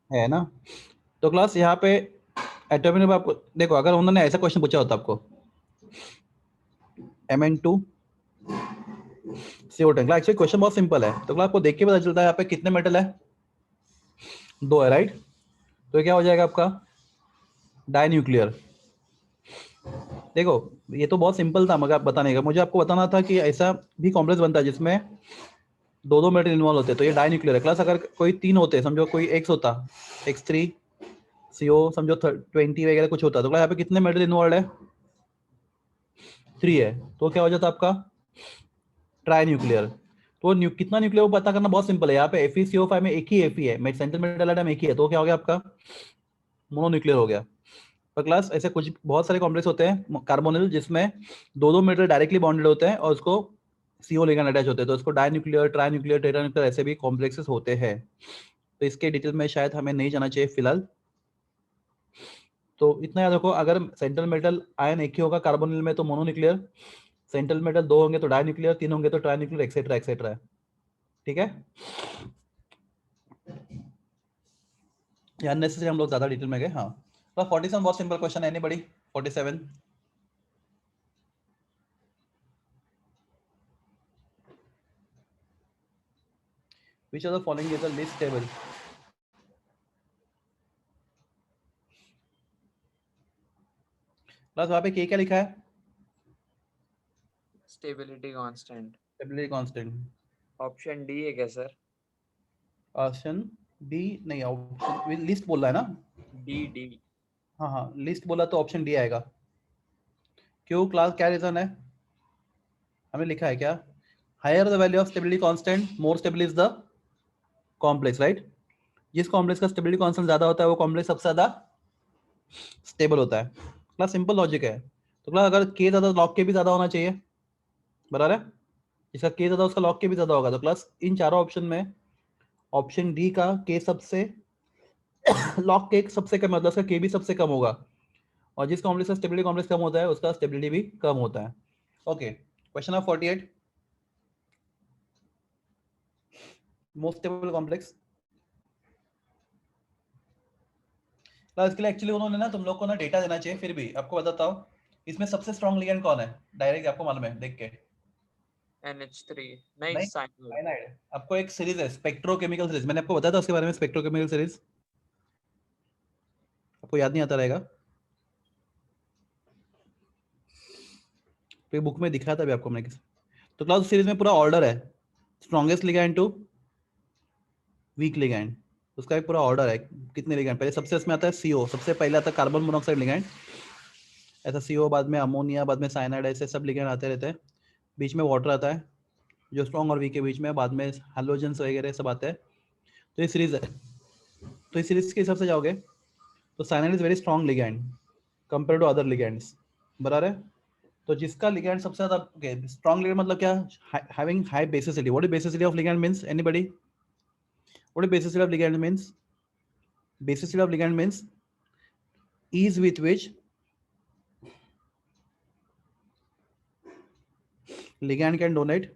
है ना। तो क्लास यहाँ पे एटॉमिक नंबर आपको देखो, अगर उन्होंने ऐसा क्वेश्चन पूछा होता आपको Mn2 CO10, class actually question बहुत सिंपल है। तो क्लास आपको देख के पता चलता है यहाँ पे कितने मेटल है, 2 है, राइट। तो ये क्या हो जाएगा आपका डाई न्यूक्लियर। देखो ये तो बहुत सिंपल था मगर बताने का, मुझे आपको बताना था कि ऐसा भी कॉम्प्लेक्स बनता है जिसमें 2 मेटल इन्वॉल्व होते हैं, तो ये डाई न्यूक्लियर है। क्लास अगर कोई 3 होते, समझो कोई X होता, X3 CO समझो 20 वगैरह कुछ होता, तो क्लास यहाँ पे कितने मेटल इन्वॉल्व है? 3 है। तो क्या हो जाता आपका ट्राई न्यूक्लियर। तो कितना न्यूक्लियर वो पता करना बहुत सिंपल है। यहाँ पे FeCO5 में एक ही Fe है, सेंट्रल मेटल एटम एक ही है, तो क्या हो गया आपका मोनोन्यूक्लियर हो गया। पर क्लास ऐसे कुछ बहुत सारे कॉम्प्लेक्स होते हैं कार्बोनिल जिसमें 2 मेटल डायरेक्टली बॉन्डेड होते हैं और उसको CO लिगैंड अटैच होते हैं, तो उसको di nuclear, tri nuclear, tetra nuclear ऐसे भी कॉम्प्लेक्सेस होते हैं। तो इसके डिटेल में शायद हमें नहीं जाना चाहिए फिलहाल। तो इतना याद रखो, अगर सेंट्रल मेटल आयन एक ही होगा कार्बोनिल में तो मोनोन्यूक्लियर, सेंट्रल मेटल 2 होंगे तो डाई न्यूक्लियर, 3 होंगे तो ट्राई न्यूक्लियर, एक्सेट्रा एक्सेट्रा। ठीक है, अननेसेसरी हम लोग ज्यादा डिटेल में गए। हाँ, तो 47 बहुत सिंपल क्वेश्चन है। Anybody 47? Which of the following is the least stable? Class वहाँ पे क्या लिखा है? Stability constant. Stability constant. Option D है क्या सर? ऑप्शन डी नहीं, ऑप्शन लिस्ट बोल रहा है ना? डी। हाँ हाँ, लिस्ट बोला तो ऑप्शन डी आएगा। क्यों क्लास, क्या रीजन है? हमें लिखा है क्या, higher the value of stability constant more stable is the complex, right. जिस कॉम्प्लेक्स का स्टेबिलिटी कांस्टेंट ज्यादा होता है वो कॉम्प्लेक्स सबसे ज्यादा स्टेबल होता है। क्लास सिंपल लॉजिक है। तो क्लास अगर के ज्यादा लॉग के भी ज्यादा होना चाहिए, बराबर है। जिसका के ज्यादा उसका लॉग के भी ज्यादा होगा। तो क्लास इन चारों ऑप्शन में ऑप्शन डी का के सबसे लॉग के सबसे कम, मतलब उसका के भी सबसे कम होगा। और जिस कॉम्प्लेक्स का स्टेबिलिटी कॉम्प्लेक्स कम होता है उसका स्टेबिलिटी भी कम होता है। Okay, question number 48, most stable complex. इसके लिए एक्चुअली उन्होंने ना तुम लोग को ना डेटा देना चाहिए, फिर भी आपको बताता हूँ इसमें सबसे स्ट्रॉन्ग लिगेंड कौन है, डायरेक्ट आपको मालूम है देख के? NH3 नहीं, नहीं, साइनाइड। साइनाइड। आपको एक सीरीज है स्पेक्ट्रोकेमिकल सीरीज, मैंने आपको बताया था उसके बारे में, स्पेक्ट्रोकेमिकल सीरीज आपको याद नहीं आता रहेगा, तो ये बुक में दिखाया था अभी आपको मैंने। तो क्लास सीरीज में पूरा ऑर्डर है, strongest ligand to weak ligand, उसका एक पूरा ऑर्डर है कितने लिगेंड। पहले सबसे इसमें आता है CO, सबसे पहले आता है कार्बन मोनोऑक्साइड लिगेंड, ऐसा CO, बाद में अमोनिया, बाद में साइनाइड, ऐसे सब लिगेंड आते रहते हैं। बीच में वाटर आता है जो स्ट्रॉन्ग और वीक के बीच में, बाद में हैलोजेंस वगैरह सब आते हैं। तो ये सीरीज है, तो इस सीरीज के हिसाब से जाओगे तो cyanide is very strong ligand compare to other ligands, बराबर है। तो जिसका लिगेंड सबसे ज्यादा स्ट्रॉन्ग लिगेंड मतलब क्या, having high basicity. What is basicity of ligand means, anybody? What is basicity of ligand means? Basicity of ligand means ease with which ligand can donate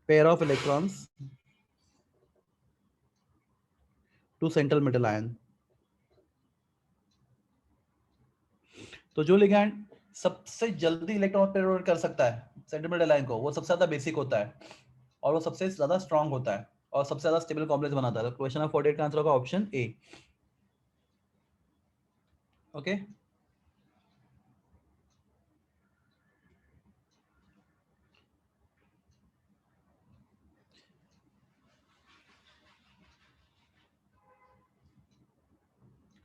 pair of electrons to central metal ion। तो जो ligand सबसे जल्दी electron pair donate कर सकता है central metal ion को, वो सबसे ज्यादा बेसिक होता है और वो सबसे ज्यादा स्ट्रांग होता है और सबसे ज्यादा स्टेबल कॉम्प्लेक्स बनाता है। तो क्वेश्चन ऑफ 48 का आंसर होगा ऑप्शन ए। ओके,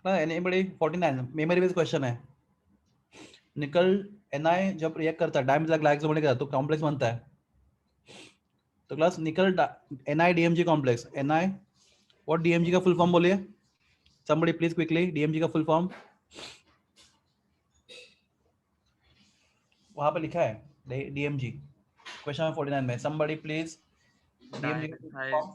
ना एनीबॉडी 49 मेमोरी बेस्ड क्वेश्चन है। निकल Na जब रिएक्ट करता है डायमंड ग्लाइकोजन होने का तो कॉम्प्लेक्स बनता है। तो क्लास निकल NiDMG complex Na what DMG का फुल फॉर्म बोलिए somebody please quickly DMG का फुल फॉर्म वहां पे लिखा है DMG क्वेश्चन नंबर 49 में somebody please DMG का full form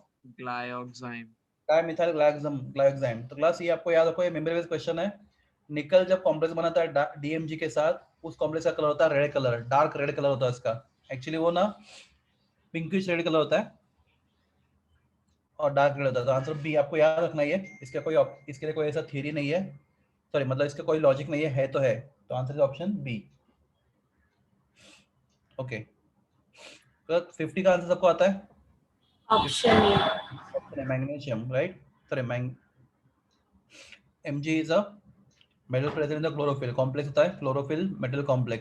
डाइमिथाइल डायमिथाइल ग्लाइकोजाइम। तो क्लास ये आपको याद रखो ये मेमोरी बेस्ड क्वेश्चन है। निकल जब कॉम्प्लेक्स बनाता है DMG के साथ उस कॉम्प्लेक्स का कलर होता है red colour, dark red colour होता है इसका। एक्चुअली वो ना पिंकिश रेड कलर होता है और डार्क रेड होता है। तो आंसर बी आपको याद रखना है। इसके लिए कोई ऐसा थ्योरी नहीं है, सॉरी मतलब इसका कोई लॉजिक नहीं है तो है। तो answer is option B. Okay तो 50 का आंसर सबको आता है? Option A. Magnesium, right? Sorry, Mg is a metal present in the chlorophyll. Complex होता है chlorophyll metal complex.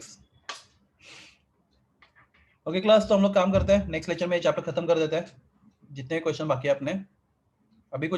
Okay class, तो हम लोग काम करते हैं नेक्स्ट लेक्चर में ये चैप्टर खत्म कर देते हैं जितने क्वेश्चन बाकी है अपने। अभी कुछ